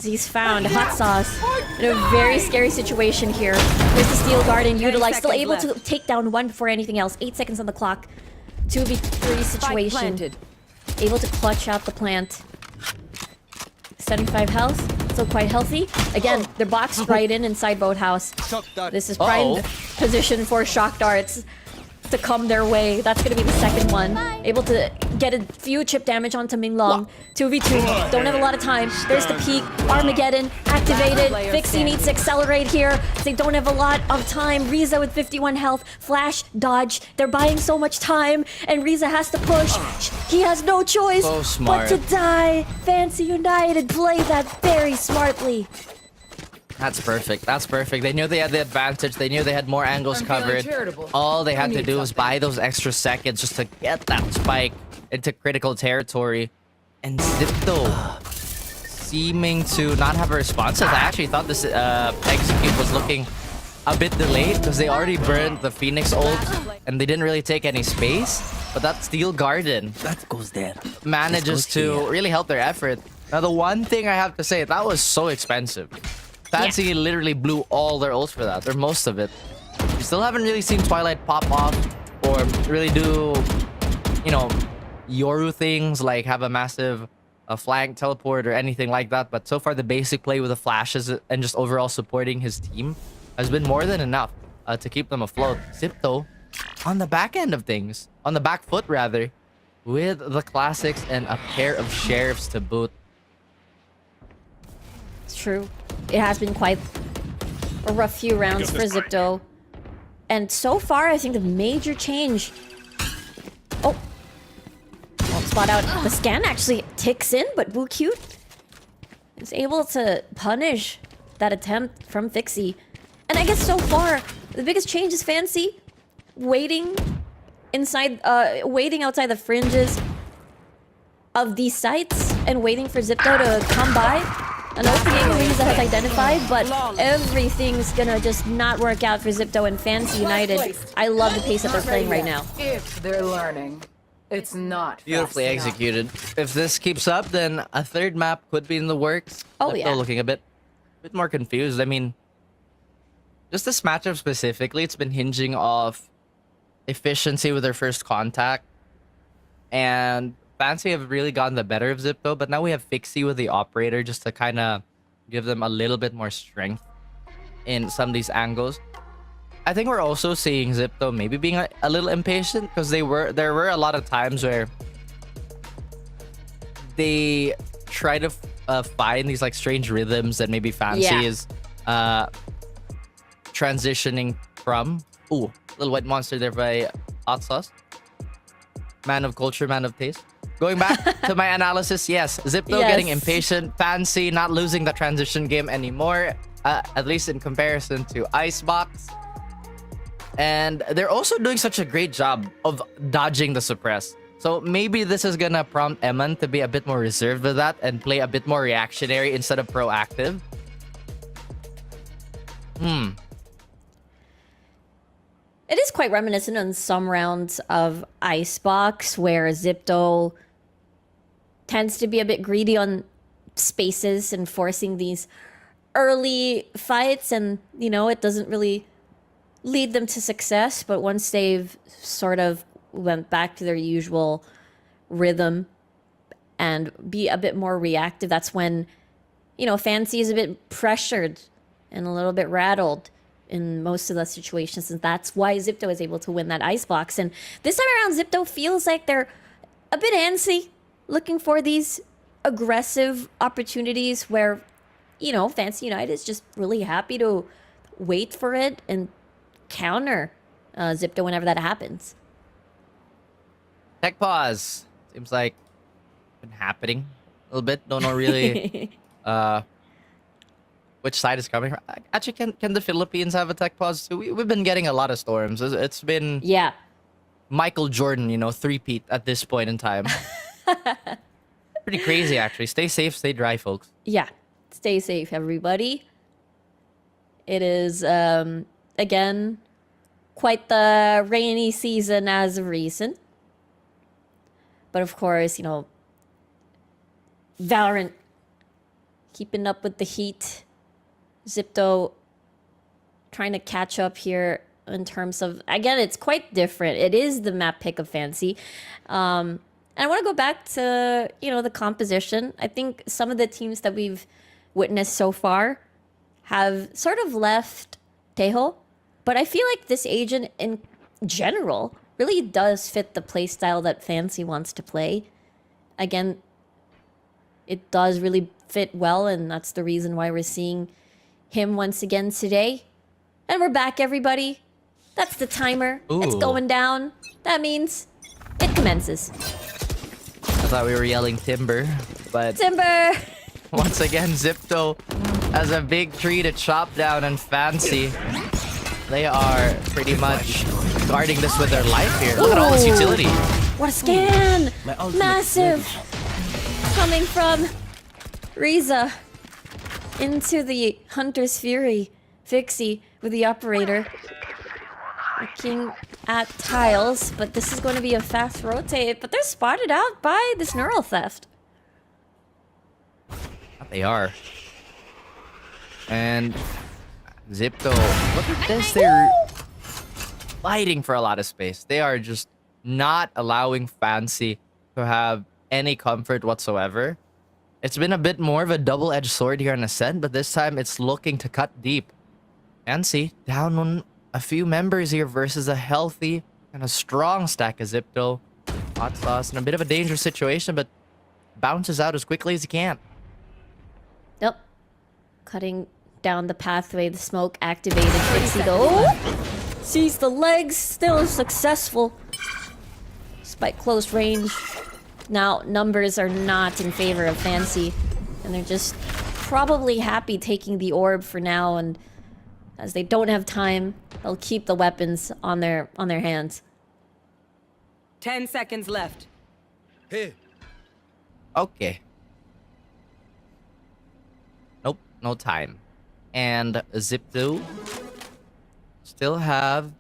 He's found Hot Sauce in a very scary situation here. There's the Steel Garden utilized, still able to take down one before anything else. 8 seconds on the clock. 2v3 situation. Able to clutch out the plant. 75 health, still quite healthy. Again, they're boxed right inside Boathouse. This is prime position for shock darts to come their way. That's gonna be the second one. Able to get a few chip damage onto Minglong. 2v2, don't have a lot of time. There's the peak, Armageddon activated. Vixie needs to accelerate here. They don't have a lot of time. Riza with 51 health, flash, dodge. They're buying so much time, and Riza has to push. He has no choice So smart. but to die. Fancy United play that very smartly. That's perfect. That's perfect. They knew they had the advantage. They knew they had more angles I'm feeling covered. charitable. All they had Who to do needs was something? buy those extra seconds just to get that spike into critical territory. And Zipto seeming to not have a response. I actually thought this execute was looking a bit delayed because they already burned the Phoenix ult and they didn't really take any space. But that Steel Garden That goes there. manages This goes to here. really help their effort. Now, the one thing I have to say, that was so expensive. Fancy literally blew all their ults for that, or most of it. We still haven't really seen Twilight pop off or really do, you know, Yoru things like have a massive flank teleport or anything like that. But so far, the basic play with the flashes and just overall supporting his team has been more than enough to keep them afloat. Zipto, on the back end of things, on the back foot rather, with the classics and a pair of sheriffs to boot. It's true. It has been quite a rough few rounds for Zipto. And so far, I think the major change... Oh. Won't spot out. The scan actually ticks in, but Cute is able to punish that attempt from Fixie. And I guess so far, the biggest change is Fancy waiting outside the fringes of these sites and waiting for Zipto to come by. An opening Louisa has identified, but everything's gonna just not work out for Zipto and Fancy United. I love the pace that they're playing right now. If they're learning, it's not Beautifully fast enough. executed. If this keeps up, then a third map could be in the works. Oh, Zipto yeah. looking a bit more confused. I mean, just this matchup specifically, it's been hinging off efficiency with their first contact. And Fancy have really gotten the better of Zipto, but now we have Fixie with the operator just to kind of give them a little bit more strength in some of these angles. I think we're also seeing Zipto maybe being a little impatient because there were a lot of times where they try to find these like strange rhythms that maybe Fancy is transitioning from. Ooh, little white monster there by Hot Sauce. Man of culture, man of taste. Going back to my analysis, yes, Zipto Yes. getting impatient, Fancy not losing the transition game anymore, at least in comparison to Icebox. And they're also doing such a great job of dodging the suppress. So maybe this is gonna prompt Eman to be a bit more reserved with that and play a bit more reactionary instead of proactive. It is quite reminiscent on some rounds of Icebox, where Zipto tends to be a bit greedy on spaces and forcing these early fights, and, you know, it doesn't really lead them to success. But once they've sort of went back to their usual rhythm and be a bit more reactive, that's when, you know, Fancy is a bit pressured and a little bit rattled in most of the situations, and that's why Zipto is able to win that Icebox. And this time around, Zipto feels like they're a bit antsy, looking for these aggressive opportunities where, you know, Fancy United is just really happy to wait for it and counter Zipto whenever that happens. Tech pause. Seems like been happening a little bit. Don't know really which side is coming from. Actually, can the Philippines have a tech pause too? We've been getting a lot of storms. It's been Yeah. Michael Jordan, you know, three-peat at this point in time. Pretty crazy, actually. Stay safe, stay dry, folks. Yeah. Stay safe, everybody. It is, again, quite the rainy season as of recent. But of course, you know, Valorant keeping up with the heat. Zipto trying to catch up here in terms of, again, it's quite different. It is the map pick of Fancy. And I want to go back to, you know, the composition. I think some of the teams that we've witnessed so far have sort of left Tejo. But I feel like this agent in general really does fit the playstyle that Fancy wants to play. Again, it does really fit well, and that's the reason why we're seeing him once again today. And we're back, everybody. That's the timer. It's Ooh. going down. That means it commences. I thought we were yelling timber, but Timber! once again, Zipto as a big tree to chop down, and Fancy, they are pretty much guarding this with their life here. Look at all this utility. What a scan! My ultimate's Massive! ready. Coming from Riza into the Hunter's Fury. Fixie with the operator. Looking at tiles, but this is going to be a fast rotate. But they're spotted out by this neural theft. They are. And Zipto, look at this. They're fighting for a lot of space. They are just not allowing Fancy to have any comfort whatsoever. It's been a bit more of a double-edged sword here on Ascent, but this time it's looking to cut deep. Fancy down on a few members here versus a healthy and a strong stack of Zipto. Hot Sauce in a bit of a dangerous situation, but bounces out as quickly as he can. Yep. Cutting down the pathway, the smoke activated. Fixie though. Sees the legs, still successful. Despite close range. Now, numbers are not in favor of Fancy. And they're just probably happy taking the orb for now. And as they don't have time, they'll keep the weapons on their hands. 10 seconds left. Here. Okay. Nope, no time. And Zipto still have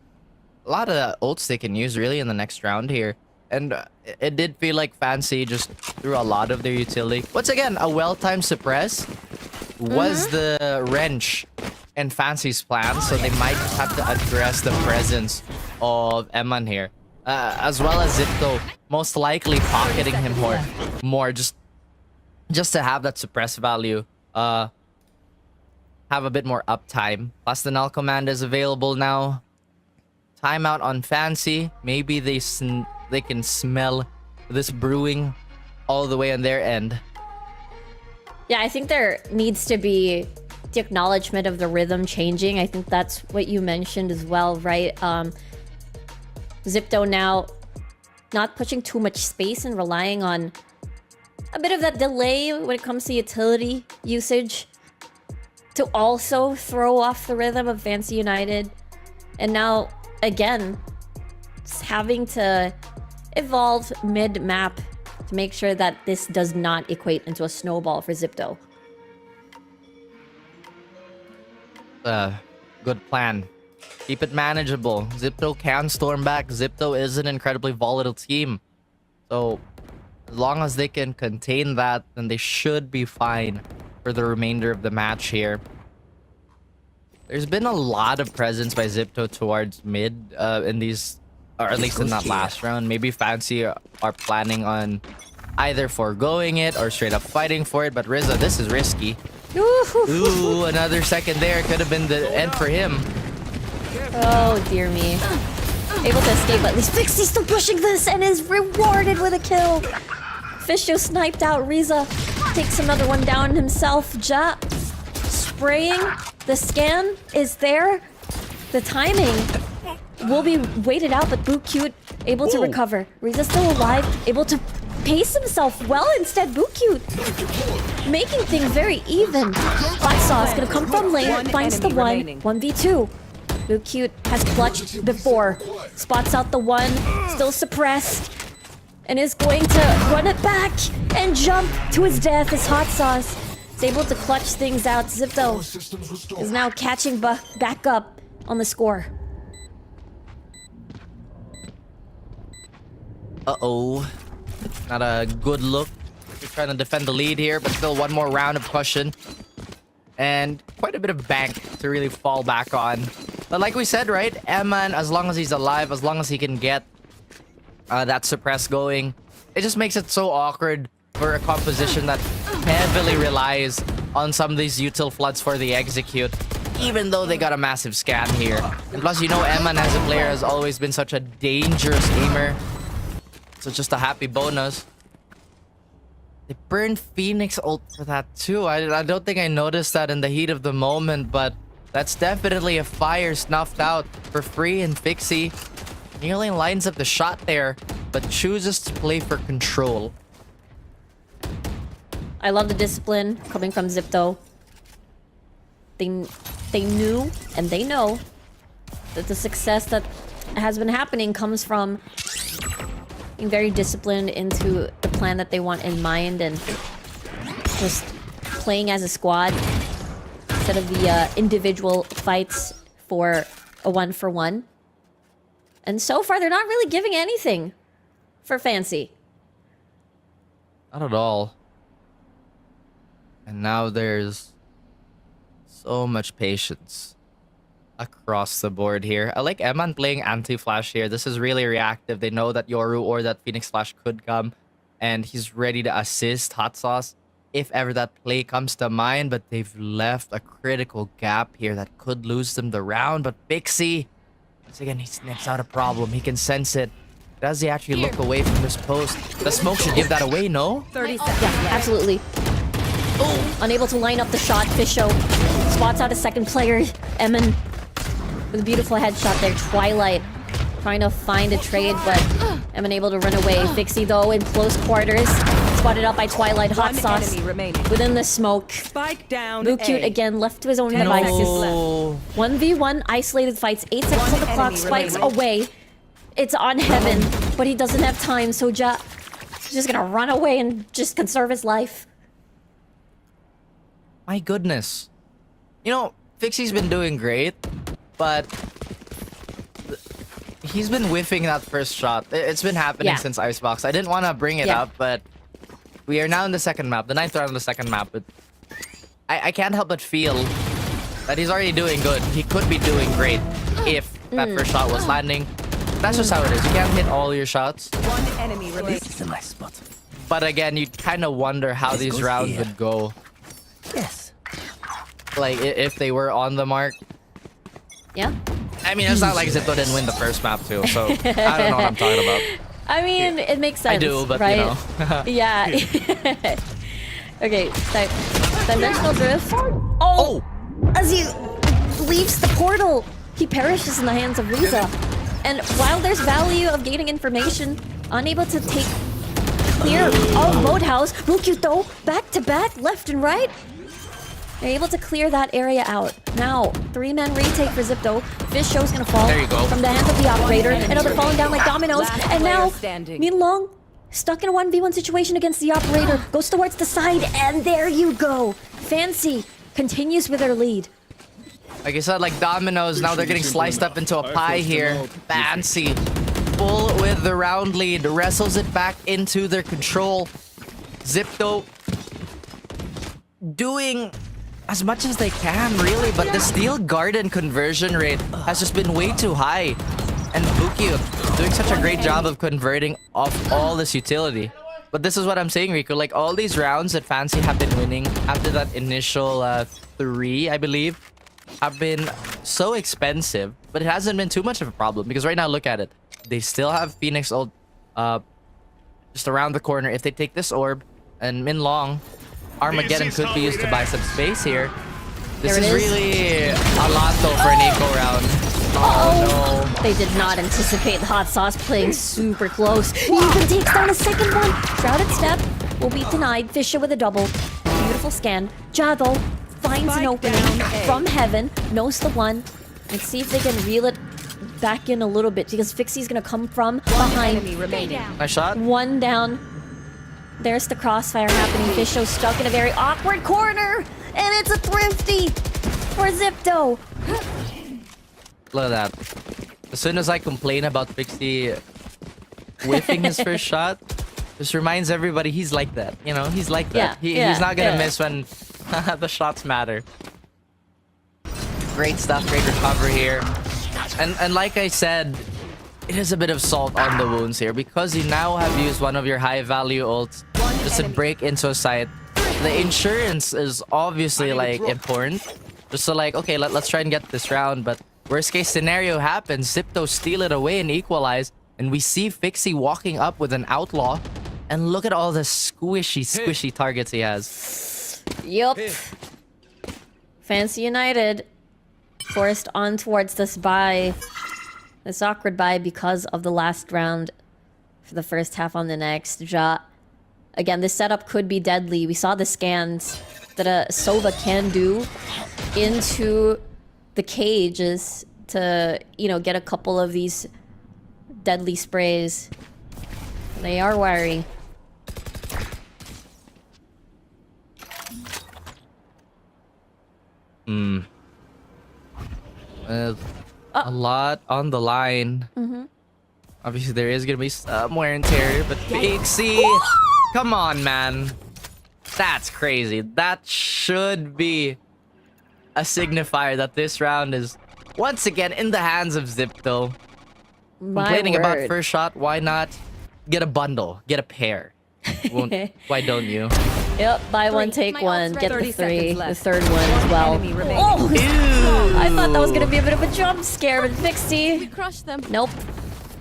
a lot of ults they can use really in the next round here. And it did feel like Fancy just threw a lot of their utility. Once again, a well-timed suppress was the wrench in Fancy's plan, so they might just have to address the presence of Eman here. As well as Zipto most likely pocketing him more just to have that suppress value. Have a bit more uptime. Plus the null command is available now. Timeout on Fancy. Maybe they can smell this brewing all the way on their end. Yeah, I think there needs to be the acknowledgement of the rhythm changing. I think that's what you mentioned as well, right? Zipto now not pushing too much space and relying on a bit of that delay when it comes to utility usage to also throw off the rhythm of Fancy United. And now, again, just having to evolve mid-map to make sure that this does not equate into a snowball for Zipto. Good plan. Keep it manageable. Zipto can storm back. Zipto is an incredibly volatile team. So, as long as they can contain that, then they should be fine for the remainder of the match here. There's been a lot of presence by Zipto towards mid in these, or at least in that last round. Maybe Fancy are planning on either foregoing it or straight up fighting for it. But Riza, this is risky. Ooh, another second there. Could have been the end for him. Oh, dear me. Able to escape, but at least Fixie's still pushing this and is rewarded with a kill. Fisho sniped out Riza. Takes another one down himself. Ja spraying. The scan is there. The timing will be waited out, but Boot Cute able to recover. Riza's still alive, able to pace himself well. Instead, Boot Cute making things very even. Hot Sauce gonna come from lane, finds the one. 1v2. Boot Cute has clutched before. Spots out the one, still suppressed. And is going to run it back and jump to his death as Hot Sauce is able to clutch things out. Zipto is now catching back up on the score. Uh-oh. Not a good look. We're trying to defend the lead here, but still one more round of cushion. And quite a bit of bank to really fall back on. But like we said, right? Eman, as long as he's alive, as long as he can get that suppress going, it just makes it so awkward for a composition that heavily relies on some of these util floods for the execute, even though they got a massive scan here. And plus, you know, Eman as a player has always been such a dangerous gamer. So just a happy bonus. They burned Phoenix ult for that too. I don't think I noticed that in the heat of the moment, but that's definitely a fire snuffed out for free, and Fixie nearly lines up the shot there, but chooses to play for control. I love the discipline coming from Zipto. They knew and they know that the success that has been happening comes from being very disciplined into the plan that they want in mind and just playing as a squad instead of the individual fights for a 1-for-1. And so far, they're not really giving anything for Fancy. Not at all. And now there's so much patience across the board here. I like Eman playing anti-flash here. This is really reactive. They know that Yoru or that Phoenix Flash could come, and he's ready to assist Hot Sauce if ever that play comes to mind. But they've left a critical gap here that could lose them the round. But Pixie, once again, he sniffs out a problem. He can sense it. Does he actually look away from this post? The smoke should give that away, no? 30 seconds. Yeah, absolutely. Oh, unable to line up the shot. Fisho spots out a second player. Emin with a beautiful headshot there. Twilight trying to find a trade, but Emin able to run away. Fixie, though, in close quarters. Spotted up by Twilight. Hot Sauce within the smoke. Spike down. Blue Cute again, left to his own devices. No. 1v1 isolated fights. 8 seconds on the clock. Spikes away. It's on Heaven, but he doesn't have time, so he's just gonna run away and just conserve his life. My goodness. You know, Fixie's been doing great, but he's been whiffing that first shot. It's been happening since Icebox. I didn't want to bring it up, but we are now in the second map, the 9th round of the second map. But I can't help but feel that he's already doing good. He could be doing great if that first shot was landing. That's just how it is. You can't hit all your shots. One enemy remaining. This is a nice spot. But again, you kind of wonder how these rounds would go. Yes. Like, if they were on the mark. Yeah. I mean, it's not like Zippo didn't win the first map, too. So, I don't know what I'm talking about. I mean, it makes sense. I do, but right? you know. Yeah. Okay, Dimensional Drift. Oh! As he leaves the portal, he perishes in the hands of Riza. And while there's value of gaining information, unable to take clear of Boathouse, Blue Cute though, back to back, left and right. They're able to clear that area out. Now, 3-man retake for Zipto. Fish Show's gonna fall There you go. from the hands of the operator. Another falling down like dominoes. Last And now, player standing. Min Long, stuck in a 1v1 situation against the operator. Goes towards the side, and there you go. Fancy continues with their lead. Like I said, like dominoes, now they're getting sliced up into a pie here. Fancy. Full with the round lead. Wrestles it back into their control. Zipto doing as much as they can, really, but the Steel Garden conversion rate has just been way too high. And Bukio doing such a great job of converting off all this utility. But this is what I'm saying, Rico. Like, all these rounds that Fancy have been winning after that initial 3, I believe, have been so expensive, but it hasn't been too much of a problem. Because right now, look at it. They still have Phoenix ult just around the corner. If they take this orb and Min Long, Armageddon could be used to buy some space here. This is really a lot though for an eco round. Oh no. They did not anticipate Hot Sauce playing super close. He even takes down a second one. Shrouded Step will be denied. Fisher with a double. Beautiful scan. Javo finds an opening from Heaven. Knows the one. Let's see if they can reel it back in a little bit, because Fixie's gonna come from behind. Nice shot. One down. There's the crossfire happening. Fisho stuck in a very awkward corner. And it's a thrifty for Zipto. Look at that. As soon as I complain about Pixie whiffing his first shot, this reminds everybody he's like that. You know, he's like that. He's not gonna miss when the shots matter. Great stuff, great recovery here. And like I said, it is a bit of salt on the wounds here because you now have used one of your high value ults just to break into a site. The insurance is obviously like important. Just so like, okay, let's try and get this round, but worst case scenario happens, Zipto steal it away and equalize, and we see Fixie walking up with an outlaw, and look at all the squishy targets he has. Yup. Fancy United forced on towards this bye. This awkward bye because of the last round for the first half on the next. Ja. Again, this setup could be deadly. We saw the scans that a Sova can do into the cages to, you know, get a couple of these deadly sprays. They are wary. A lot on the line. Obviously, there is gonna be some wear and tear, but Pixie, come on, man. That's crazy. That should be a signifier that this round is once again in the hands of Zipto. Complaining about first shot, why not get a bundle, get a pair? Why don't you? Yep, buy one, take one, get the 3, the third one as well. Oh, Ew. I thought that was gonna be a bit of a jump scare, but Pixie. Crush them. Nope.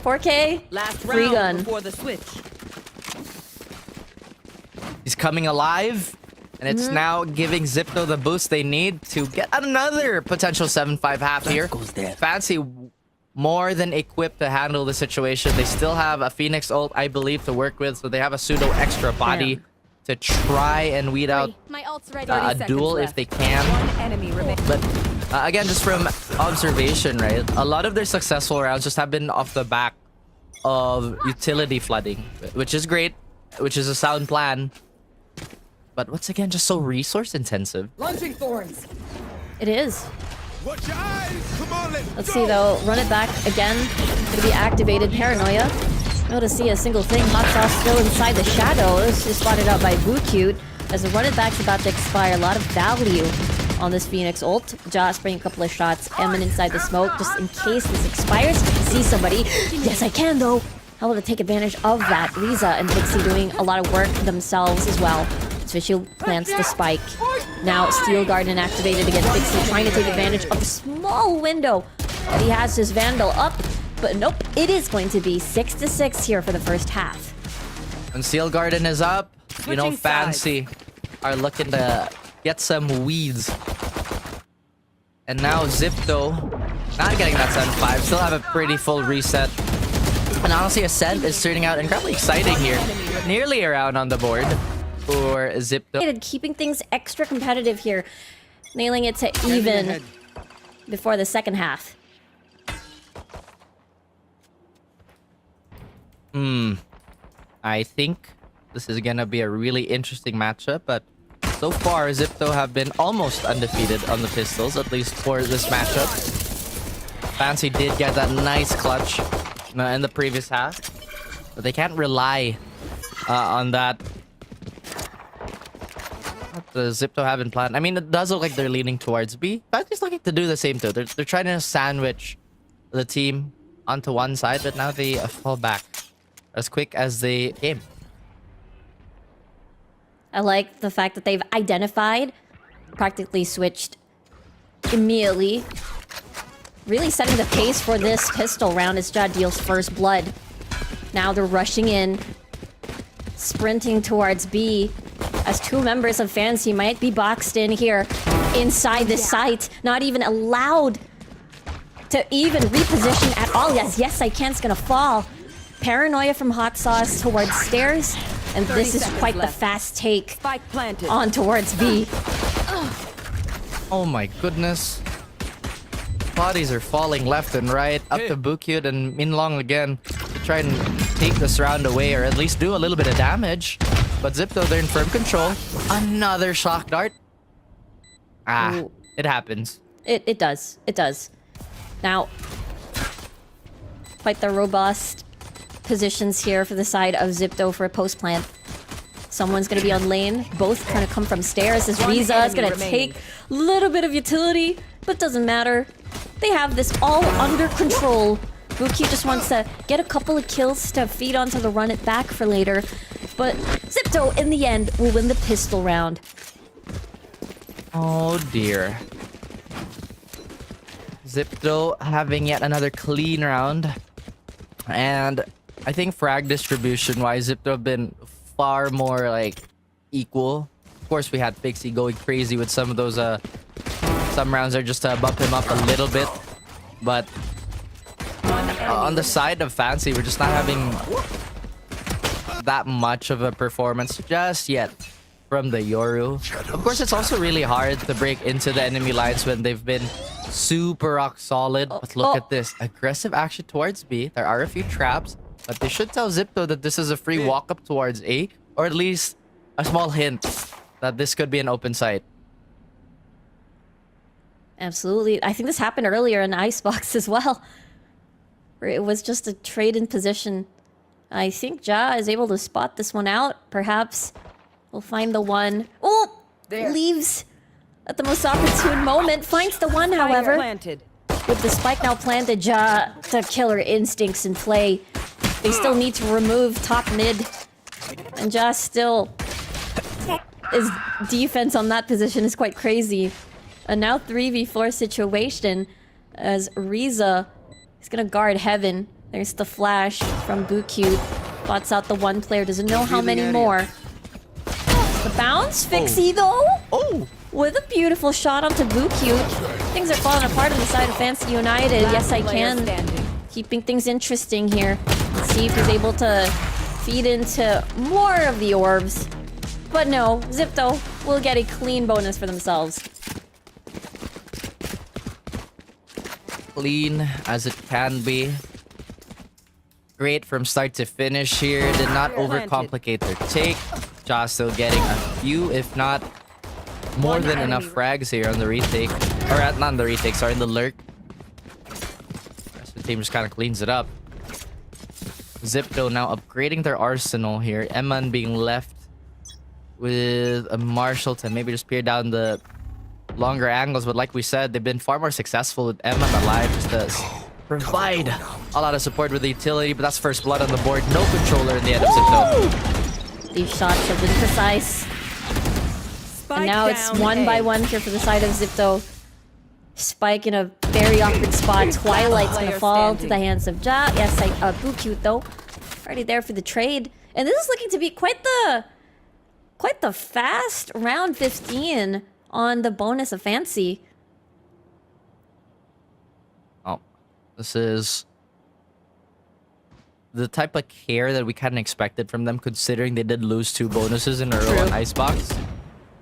4K. Last Free round gun. before the switch. He's coming alive, and it's now giving Zipto the boost they need to get another potential 7-5 half here. goes there. Fancy more than equipped to handle the situation. They still have a Phoenix ult, I believe, to work with, so they have a pseudo extra body to try and weed out My ult's ready. a duel if they can. Enemy remains. But again, just from observation, right? A lot of their successful rounds just have been off the back of utility flooding, which is great, which is a sound plan. But once again, just so resource intensive. Launching thorns. It is. Watch your eyes. Come on, Let's see though. Run it back again. Gonna be activated. Paranoia. No to see a single thing. Hot sauce still inside the shadows. Just spotted out by Boocute. As the run it back's about to expire. A lot of value on this Phoenix ult. Josh spraying a couple of shots. Emin inside the smoke. Just in case this expires. See somebody. Yes, I can though. How will to take advantage of that? Riza and Pixie doing a lot of work themselves as well. Svishy plants the spike. Now Steel Garden activated against Pixie, trying to take advantage of the small window that he has his Vandal up. But nope, it is going to be 6-6 here for the first half. When Steel Garden is up, you know, Switching Fancy are looking to get some weeds. And now Zipto, not getting that 7-5, still have a pretty full reset. And honestly, Ascent is turning out incredibly exciting here. Nearly around on the board for Zipto. Keeping things extra competitive here. Nailing it to even before the second half. I think this is gonna be a really interesting matchup, but so far Zipto have been almost undefeated on the pistols, at least for this matchup. Fancy did get that nice clutch in the previous half, but they can't rely on that. What the Zipto haven't planned. I mean, it does look like they're leaning towards B. Fancy's looking to do the same too. They're trying to sandwich the team onto one side, but now they fall back as quick as they came. I like the fact that they've identified, practically switched immediately. Really setting the pace for this pistol round as Jad deals first blood. Now they're rushing in, sprinting towards B, as two members of Fancy might be boxed in here inside the site, not even allowed to even reposition at all. Yes, I can's gonna fall. Paranoia from Hot Sauce towards stairs, and this is quite the fast take Spike planted. on towards B. Oh my goodness. Bodies are falling left and right, up to Boocute and Minlong again to try and take this round away, or at least do a little bit of damage. But Zipto, they're in firm control. Another shock dart. Ooh. It happens. It does. It does. Now, quite the robust positions here for the side of Zipto for a post plant. Someone's gonna be on lane. Both trying to come from stairs. As Riza is gonna take a little bit of utility, but doesn't matter. They have this all under control. Buki just wants to get a couple of kills to feed onto the run it back for later. But Zipto, in the end, will win the pistol round. Oh dear. Zipto having yet another clean round. And I think frag distribution-wise, Zipto have been far more, like, equal. Of course, we had Pixie going crazy with some of those, some rounds are just to bump him up a little bit. But on the side of Fancy, we're just not having that much of a performance just yet. from the Yoru. Of course, it's also really hard to break into the enemy lines when they've been super rock solid. But look at this. Aggressive action towards B. There are a few traps, but they should tell Zipto that this is a free walk up towards A, or at least a small hint that this could be an open site. Absolutely. I think this happened earlier in Icebox as well, where it was just a trade in position. I think Ja is able to spot this one out. Perhaps we'll find the one. Oh! There. Leaves at the most opportune moment. Finds the one, however. Planted. With the spike now planted, Ja, the killer instincts in play. They still need to remove top mid. And Ja still... his defense on that position is quite crazy. A now 3v4 situation as Riza is gonna guard heaven. There's the flash from Bucute. Spots out the one player, doesn't know how many more. The bounce, Fixie though? Oh! With a beautiful shot onto Bucute. Things are falling apart on the side of Fancy United. Yes, I can. Keeping things interesting here. Let's see if he's able to feed into more of the orbs. But no, Zipto will get a clean bonus for themselves. Clean as it can be. Great from start to finish here. Did not overcomplicate their take. Ja still getting a few, if not more than enough frags here on the retake. Or not on the retake, sorry, in the lurk. The team just kind of cleans it up. Zipto now upgrading their arsenal here. Eman being left with a Marshall to maybe just peer down the longer angles. But like we said, they've been far more successful with Eman alive just to provide a lot of support with the utility. But that's first blood on the board. No controller in the end of Zipto. These shots have been precise. Spike And now it's down one A. by one here for the side of Zipto. Spike in a very awkward spot. Twilight's gonna Player fall to standing. the hands of Ja. Yes, Bucute though. Already there for the trade. And this is looking to be quite the fast round 15 on the bonus of Fancy. Oh, this is the type of care that we kind of expected from them, considering they did lose 2 bonuses in a row on Icebox.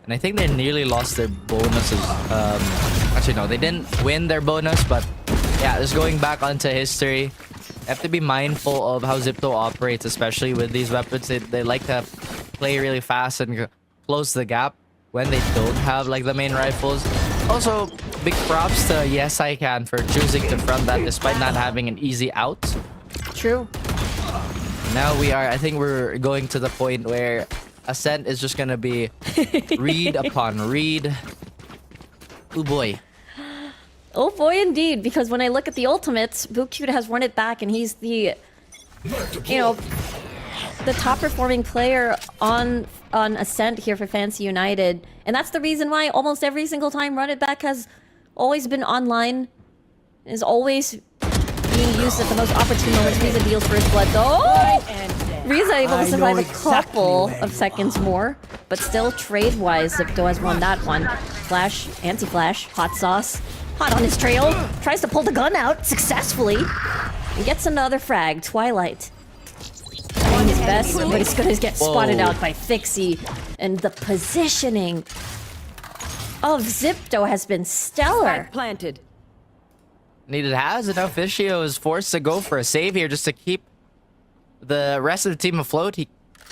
And I think they nearly lost their bonuses. Actually, no, they didn't win their bonus, but yeah, just going back onto history, you have to be mindful of how Zipto operates, especially with these weapons. They like to play really fast and close the gap when they don't have like the main rifles. Also, big props to Yes I Can for choosing to front that despite not having an easy out. True. Now I think we're going to the point where Ascent is just gonna be read upon read. Oh boy. Oh boy, indeed. Because when I look at the ultimates, Bucute has run it back, and he's the, the top performing player on Ascent here for Fancy United. And that's the reason why almost every single time Run It Back has always been online. Is always being used at the most opportune moments. Riza deals first blood. Oh! Riza able to survive a couple of seconds more. But still, trade-wise, Zipto has won that one. Flash, anti-flash, hot sauce. Hot on his trail. Tries to pull the gun out successfully. And gets another frag. Twilight. Trying his best, but he's gonna get spotted out by Fixie. And the positioning of Zipto has been stellar. Spike planted. Needed has, and now Fischio is forced to go for a save here just to keep the rest of the team afloat. He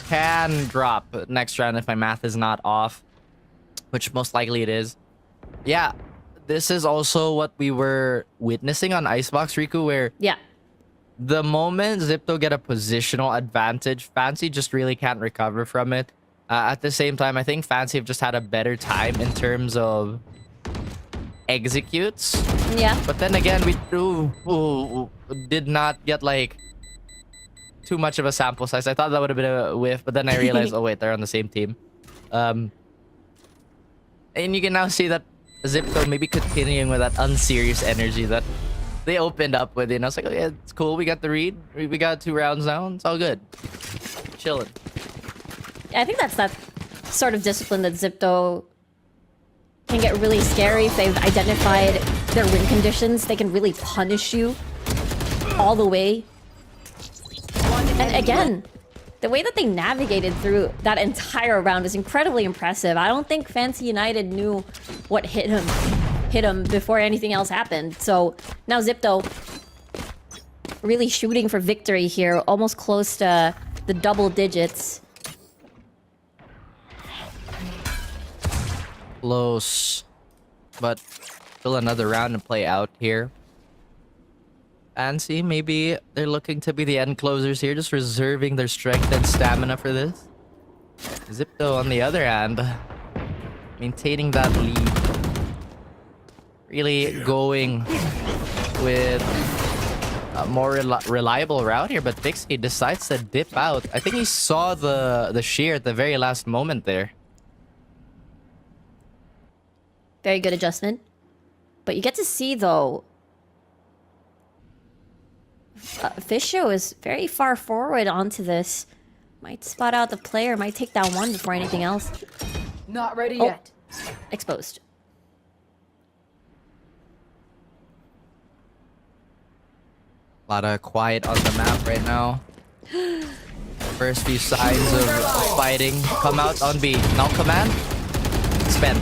can drop next round if my math is not off, which most likely it is. Yeah, this is also what we were witnessing on Icebox, Riku, where the moment Zipto get a positional advantage, Fancy just really can't recover from it. At the same time, I think Fancy have just had a better time in terms of executes. Yeah. But then again, we did not get like too much of a sample size. I thought that would have been a whiff, but then I realized, oh wait, they're on the same team. And you can now see that Zipto maybe continuing with that unserious energy that they opened up with. And I was like, oh yeah, it's cool. We got the read. We got 2 rounds now. It's all good. Chilling. I think that's that sort of discipline that Zipto can get really scary if they've identified their win conditions. They can really punish you all the way. And again, the way that they navigated through that entire round is incredibly impressive. I don't think Fancy United knew what hit him before anything else happened. So now Zipto really shooting for victory here, almost close to the double digits. Close, but still another round to play out here. Fancy, maybe they're looking to be the end closers here, just reserving their strength and stamina for this. Zipto, on the other hand, maintaining that lead. Really going with a more reliable route here, but Pixie decides to dip out. I think he saw the shear at the very last moment there. Very good adjustment. But you get to see, though, Fisho is very far forward onto this. Might spot out the player, might take down one before anything else. Not ready yet. Exposed. A lot of quiet on the map right now. First few signs of fighting come out on B. Null command. Spend.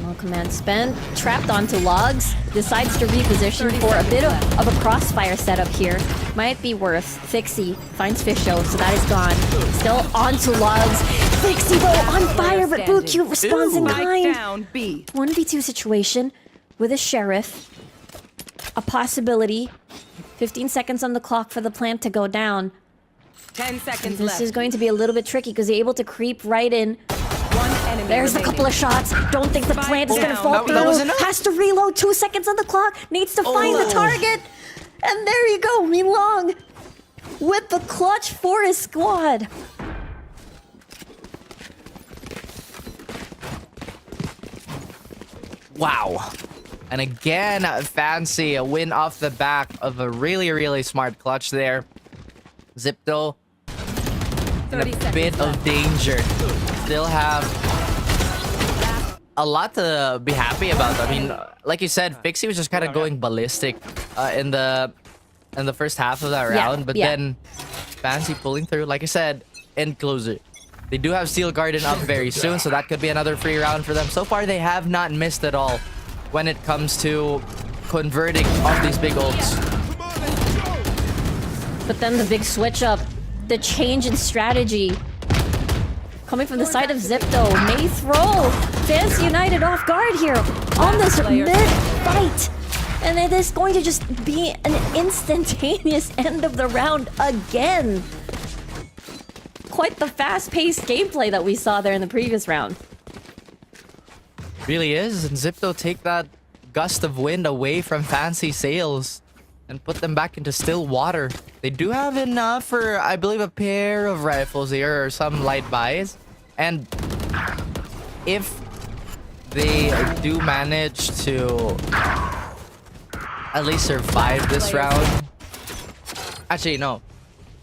Null command spent. Trapped onto logs. Decides to reposition for a bit of a crossfire setup here. Might be worth. Fixie finds Fisho, so that is gone. Still onto logs. Fixie though on fire, but BooQ responds in kind. 1v2 situation with a sheriff. A possibility. 15 seconds on the clock for the plant to go down. 10 seconds This left. is going to be a little bit tricky because they're able to creep right in. One enemy There's a couple of shots. Don't think the plant is going to fall through. That was enough. Has to reload. 2 seconds on the clock. Needs to find the target. And there you go. Minlong with the clutch for his squad. Wow. And again, Fancy, a win off the back of a really, really smart clutch there. Zipto in a bit of danger. Still have a lot to be happy about. I mean, like you said, Fixie was just kind of going ballistic in the first half of that round, but then Fancy pulling through. Like I said, end closer. They do have Steel Garden up very soon, so that could be another free round for them. So far, they have not missed at all when it comes to converting off these big ults. But then the big switch up, the change in strategy coming from the side of Zipto may throw Fancy United off guard here on this mid-fight. And it is going to just be an instantaneous end of the round again. Quite the fast-paced gameplay that we saw there in the previous round. Really is, and Zipto take that gust of wind away from Fancy sails and put them back into still water. They do have enough for, I believe, a pair of rifles here or some light buys. And if they do manage to at least survive this round... Actually, no.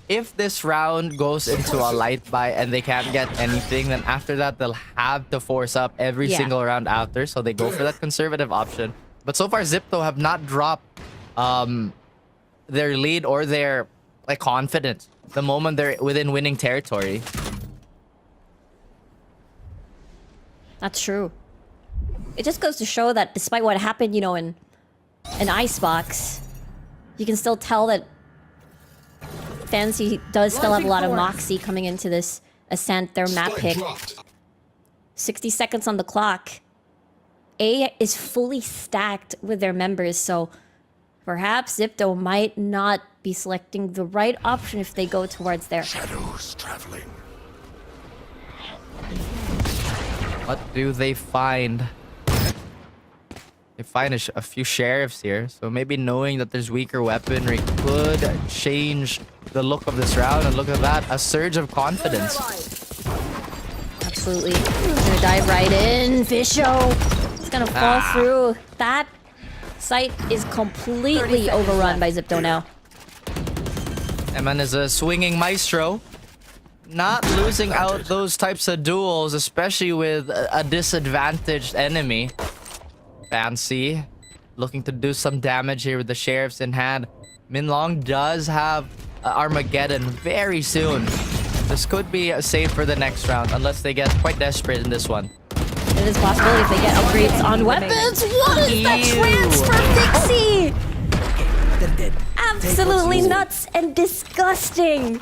If this round goes into a light buy and they can't get anything, then after that, they'll have to force up every single round after. So they go for that conservative option. But so far, Zipto have not dropped their lead or their confidence the moment they're within winning territory. That's true. It just goes to show that despite what happened, you know, in Icebox, you can still tell that Fancy does still have a lot of moxie coming into this Ascent, their map pick. 60 seconds on the clock. A is fully stacked with their members, so perhaps Zipto might not be selecting the right option if they go towards there. Shadows traveling. What do they find? They find a few sheriffs here, so maybe knowing that there's weaker weaponry could change the look of this round. And look at that, a surge of confidence. Absolutely. Gonna dive right in. Fisho. It's gonna fall through. That site is completely overrun by Zipto now. Eman is a swinging maestro. Not losing out those types of duels, especially with a disadvantaged enemy. Fancy looking to do some damage here with the sheriffs in hand. Minlong does have Armageddon very soon. This could be a save for the next round, unless they get quite desperate in this one. It is possible if they get upgrades on weapons. What is that transfer, Pixie? They're dead. Absolutely nuts and disgusting.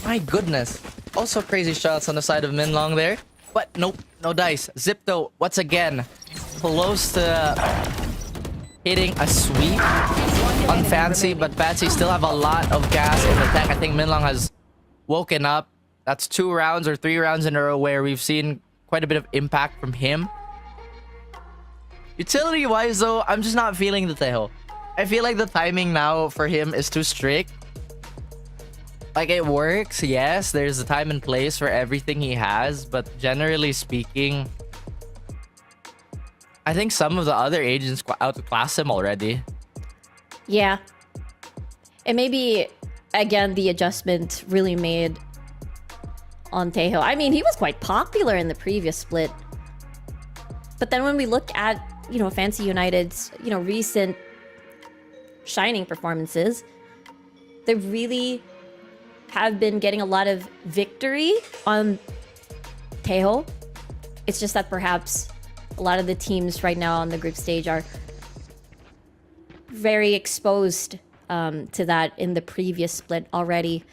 My goodness. Also crazy shots on the side of Minlong there. But nope, no dice. Zipto, once again, close to hitting a sweep on Fancy, but Fancy still have a lot of gas in the tank. I think Minlong has woken up. That's 2 rounds or 3 rounds in a row where we've seen quite a bit of impact from him. Utility-wise, though, I'm just not feeling the Tejo. I feel like the timing now for him is too strict. Like, it works, yes. There's a time and place for everything he has. But generally speaking, I think some of the other agents outclass him already. Yeah. And maybe, again, the adjustment really made on Tejo. I mean, he was quite popular in the previous split. But then when we look at, you know, Fancy United's, you know, recent shining performances, they really have been getting a lot of victory on Tejo. It's just that perhaps a lot of the teams right now on the group stage are very exposed to that in the previous split already.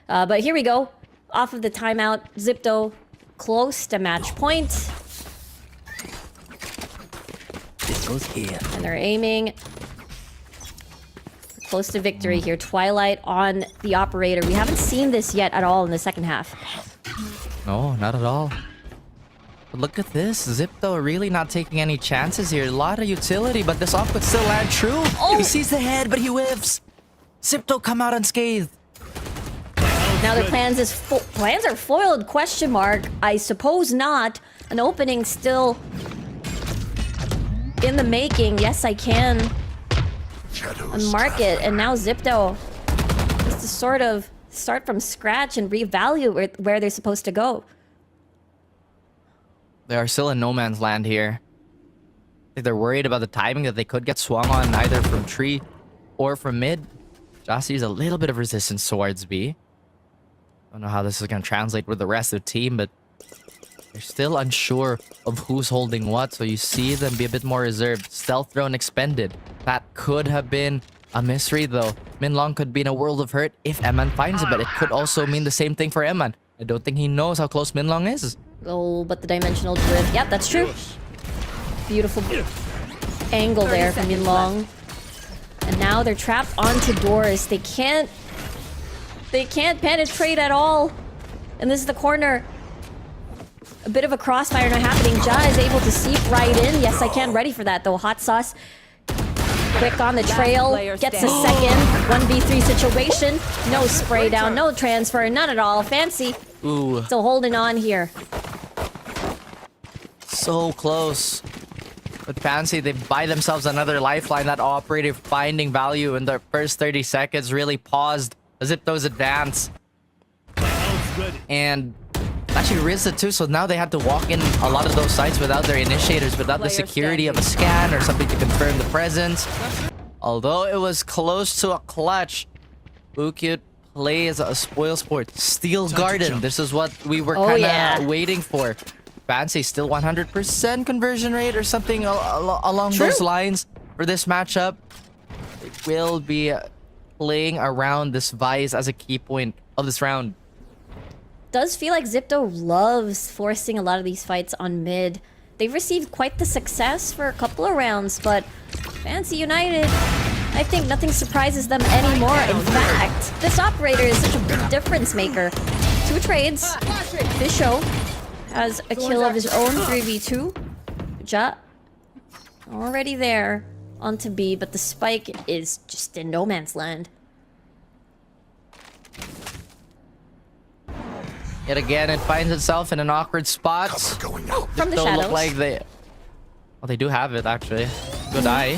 But here we go. Off of the timeout, Zipto close to match point. This goes here. And they're aiming close to victory here. Twilight on the operator. We haven't seen this yet at all in the second half. No, not at all. But look at this. Zipto really not taking any chances here. A lot of utility, but this off could still land true. Oh! He sees the head, but he whiffs. Zipto come out unscathed. Now their plans are foiled, question mark. I suppose not. An opening still in the making. Yes, I can Shadows mark it. traveling. And now Zipto is to sort of start from scratch and reevaluate where they're supposed to go. They are still in no man's land here. I think they're worried about the timing that they could get swung on either from tree or from mid. Josh sees a little bit of resistance towards B. Don't know how this is going to translate with the rest of the team, but they're still unsure of who's holding what, so you see them be a bit more reserved. Stealth drone expended. That could have been a misread, though. Minlong could be in a world of hurt if Eman finds it, but it could also mean the same thing for Eman. I don't think he knows how close Minlong is. Oh, but the dimensional drift. Yep, that's true. Beautiful angle there from Minlong. And now they're trapped onto doors. They can't penetrate at all. And this is the corner. A bit of a crossfire now happening. Ja is able to seep right in. Yes, I can. Ready for that, though. Hot sauce. Quick on the trail. Gets a second. 1v3 situation. No spray down. No transfer. None at all. Fancy. Ooh, Still holding on here. so close. But Fancy, they buy themselves another lifeline. That operator finding value in the first 30 seconds really paused Zipto's advance. And actually Rizza too, so now they had to walk in a lot of those sites without their initiators, without the security of a scan or something to confirm the presence. Although it was close to a clutch, Bukit plays a spoil sport. Steel Garden, this is what we were kind of waiting for. Fancy still 100% conversion rate or something along those lines for this matchup. It will be playing around this Vice as a key point of this round. Does feel like Zipto loves forcing a lot of these fights on mid. They've received quite the success for a couple of rounds, but Fancy United, I think nothing surprises them anymore. In fact, this operator is such a big difference maker. 2 trades. Bisho has a kill of his own, 3v2. Ja already there onto B, but the spike is just in no man's land. Yet again, it finds itself in an awkward spot. Cover going out. From the Don't shadows. look like they... Well, they do have it, actually. Good eye.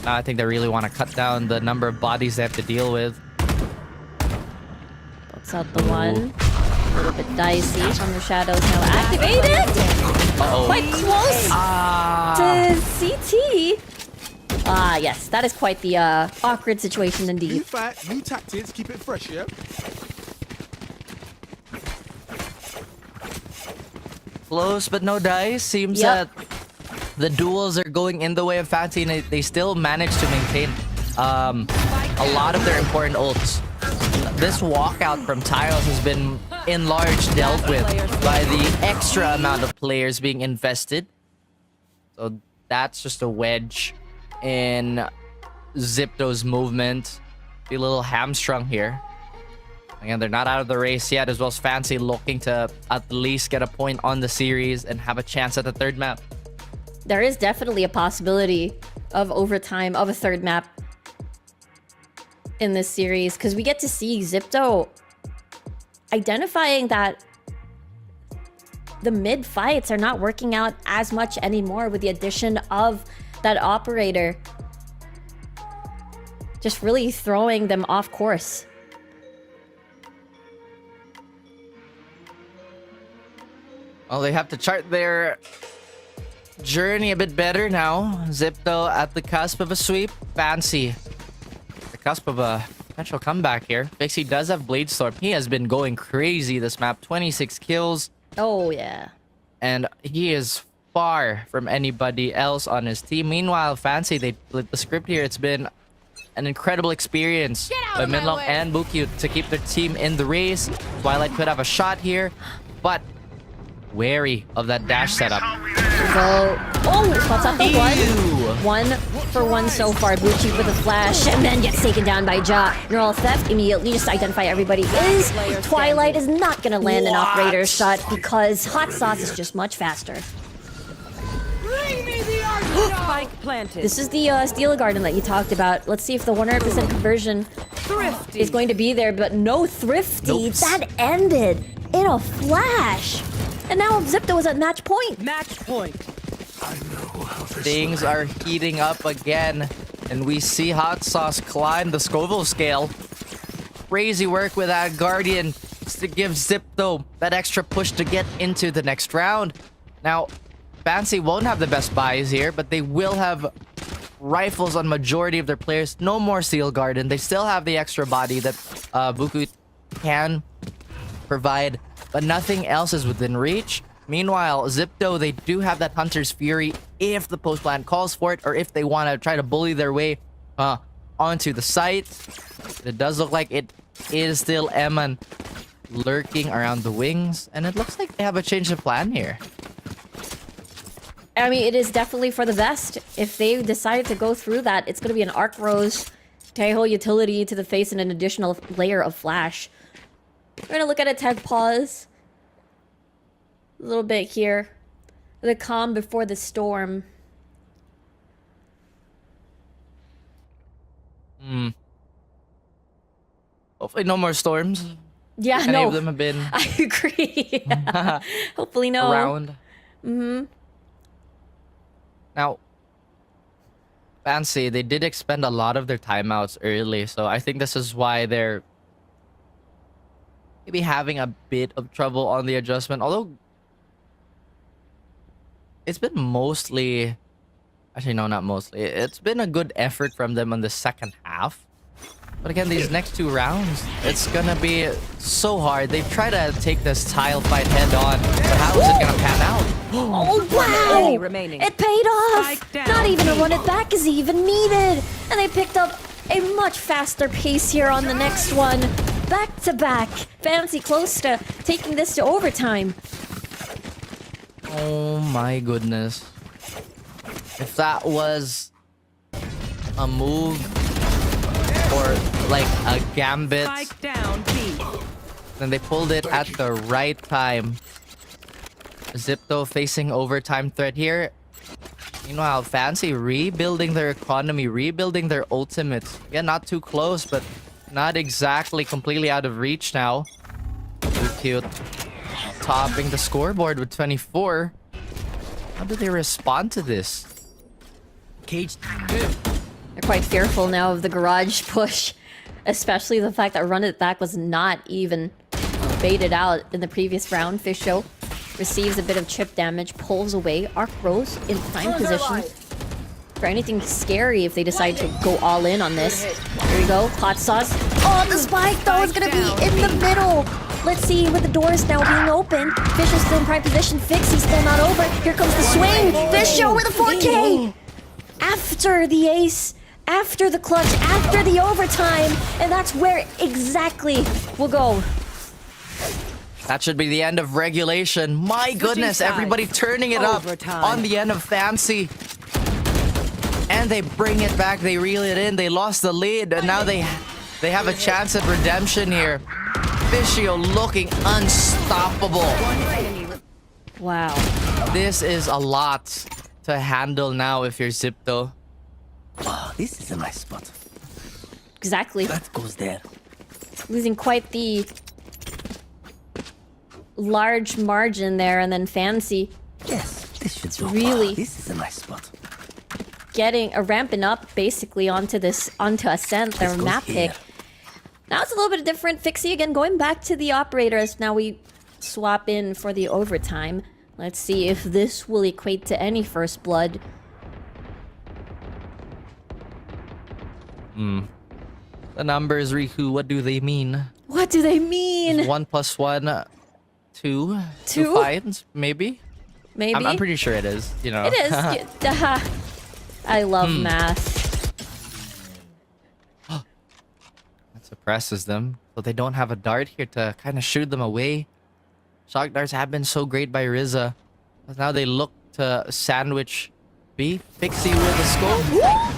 Now I think they really want to cut down the number of bodies they have to deal with. Puts out the one. A little bit dicey from the shadows now activated. Uh-oh. Quite close to CT. Ah, yes, that is quite the awkward situation New indeed. fight, new tactics, keep it fresh, yeah? Close but no dice. Seems Yep. that the duels are going in the way of Fancy, and they still manage to maintain a lot of their important ults. This walkout from Tiles has been in large dealt with by the extra amount of players being invested. So that's just a wedge in Zipto's movement. Be a little hamstrung here. Again, they're not out of the race yet, as well as Fancy looking to at least get a point on the series and have a chance at the third map. There is definitely a possibility of overtime of a third map in this series, because we get to see Zipto identifying that the mid fights are not working out as much anymore with the addition of that operator. Just really throwing them off course. Well, they have to chart their journey a bit better now. Zipto at the cusp of a sweep. Fancy the cusp of a potential comeback here. Fixie does have Bladestorm. He has been going crazy this map. 26 kills. Oh, yeah. And he is far from anybody else on his team. Meanwhile, Fancy, they flipped the script here. It's been an incredible experience by Minlong and Bukyu to keep their team in the race. Twilight could have a shot here, but wary of that dash setup. So, oh, spots up the one. 1 for 1 so far. Bukyu with a flash, and then gets taken down by Ja. Neural Theft immediately just identify everybody is. Twilight is not gonna land an operator shot because Hot Sauce is just much faster. Spike planted. This is the Steel Garden that you talked about. Let's see if the 100% conversion Thrifty. is going to be there, but no Thrifty. Nope. That ended in a flash. And now Zipto is at match point. Match point. I know how this Things are heating up again, and we see Hot Sauce climb the Scoville scale. Crazy work with that Guardian to give Zipto that extra push to get into the next round. Now, Fancy won't have the best buys here, but they will have rifles on majority of their players. No more Steel Garden. They still have the extra body that Buku can provide, but nothing else is within reach. Meanwhile, Zipto, they do have that Hunter's Fury if the post plan calls for it, or if they want to try to bully their way onto the site. It does look like it is still Eman lurking around the wings, and it looks like they have a change of plan here. I mean, it is definitely for the best. If they decide to go through that, it's going to be an Arc Rose Taeho utility to the face and an additional layer of flash. We're going to look at a tech pause. A little bit here. The calm before the storm. Hopefully no more storms. Yeah, Any no. of them have been I agree. Hopefully no. around. Now, Fancy, they did expend a lot of their timeouts early, so I think this is why they're maybe having a bit of trouble on the adjustment. Although, it's been mostly... Actually, no, not mostly. It's been a good effort from them on the second half. But again, these next 2 rounds, it's gonna be so hard. They've tried to take this tile fight head on, but how is it gonna pan out? Oh, wow! Enemy remaining. It paid off! Spike down. Not even a run it back is even needed! And they picked up a much faster pace here on the next one. Back to back. Fancy close to taking this to overtime. Oh my goodness. If that was a move or like a gambit, Spike down. B. then they pulled it at the right time. Zipto facing overtime threat here. Meanwhile, Fancy rebuilding their economy, rebuilding their ultimates. Yeah, not too close, but not exactly completely out of reach now. Too cute. Topping the scoreboard with 24. How do they respond to this? Cage. They're quite fearful now of the garage push. Especially the fact that run it back was not even baited out in the previous round. Fisho receives a bit of chip damage, pulls away. Arc Rose in prime position. for anything scary if they decide to go all in on this. Here we go, hot sauce. Oh, the spike though is gonna be in the middle. Let's see with the doors now being open. Fisher's still in prime position. Fixie's still not over. Here comes the swing. Fisher with a 4K. After the ace, after the clutch, after the overtime. And that's where exactly we'll go. That should be the end of regulation. My goodness, everybody turning it up on the end of Fancy. And they bring it back. They reel it in. They lost the lead. And now they have a chance at redemption here. Fischio looking unstoppable. Wow. This is a lot to handle now if you're Zipto. Oh, this is a nice spot. Exactly. That goes there. Losing quite the large margin there, and then Fancy Yes, this should go. really- Oh, this is a nice spot. ramping up basically onto Ascent, their This goes map pick. here. Now it's a little bit different. Fixie again going back to the operator as now we swap in for the overtime. Let's see if this will equate to any first blood. The numbers, Riku, what do they mean? What do they mean? 1 + 1, 2. Two? 2 fights, maybe? Maybe. I'm pretty sure it is, you know. It is. I love math. That suppresses them. So they don't have a dart here to kind of shoot them away. Shock darts have been so great by Rizza. But now they look to sandwich B. Fixie with the scope.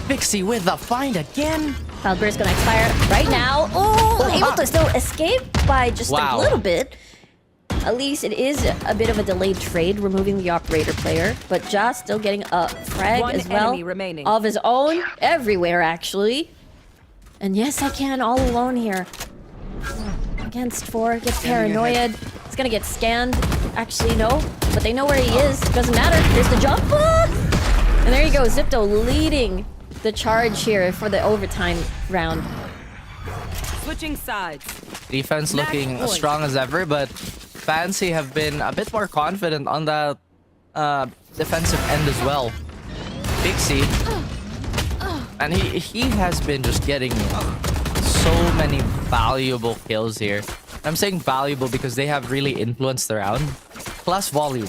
Fixie with the find again. Cloudburst gonna expire right now. Oh, able to still escape by just Wow. a little bit. At least it is a bit of a delayed trade, removing the operator player. But Josh still getting a frag One as well. enemy remaining. Of his own, everywhere actually. And yes, I can all alone here. Against 4, gets paranoid. He's gonna get scanned. Actually, no. But they know where he is. Doesn't matter. Here's the jump. Ah! And there you go, Zipto leading the charge here for the overtime round. Switching sides. Defense Match looking point. strong as ever, but Fancy have been a bit more confident on that defensive end as well. Fixie. And he has been just getting so many valuable kills here. I'm saying valuable because they have really influenced the round. Plus volume.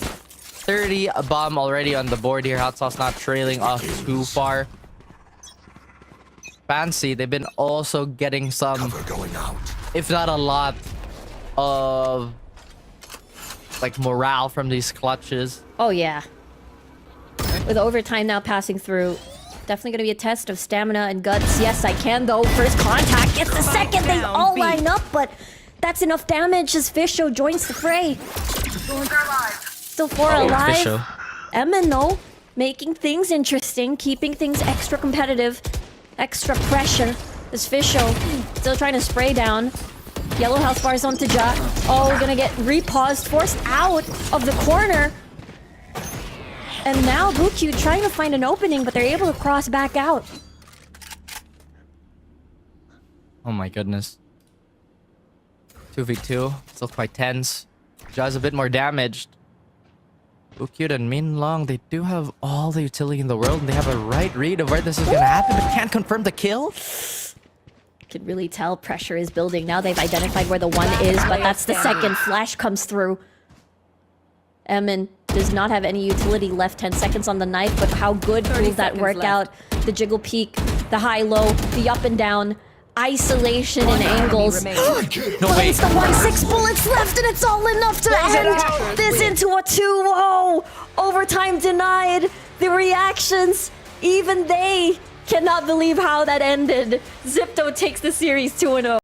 30 a bomb already on the board here. Hot Sauce not trailing off too far. Fancy, they've been also getting some, Cover going out. if not a lot, of like morale from these clutches. Oh yeah. With overtime now passing through. Definitely gonna be a test of stamina and guts. Yes, I can though. First contact gets the second. They down, all B. line up, but that's enough damage as Fisho joins the fray. Still 4 alive. Fisho. Emin though, making things interesting, keeping things extra competitive, extra pressure. This Fisho still trying to spray down. Yellow health bars onto Ja. Oh, gonna get repaused, forced out of the corner. And now Bukyu trying to find an opening, but they're able to cross back out. Oh my goodness. 2v2. Still quite tense. Ja's a bit more damaged. Bukyu and Minlong, they do have all the utility in the world, and they have a right read of where this is gonna happen, but can't confirm the kill. Could really tell pressure is building. Now they've identified where the 1 is, but that's the second. Flash comes through. Emin does not have any utility left. 10 seconds on the knife, but how good will that seconds work left. out? The jiggle peak, the high-low, the up and down, isolation and angles. remaining. No, But wait. it's the 1-6 bullets left, and it's all enough to end this into a 2-0. Overtime denied. The reactions, even they cannot believe how that ended. Zipto takes the series 2-0.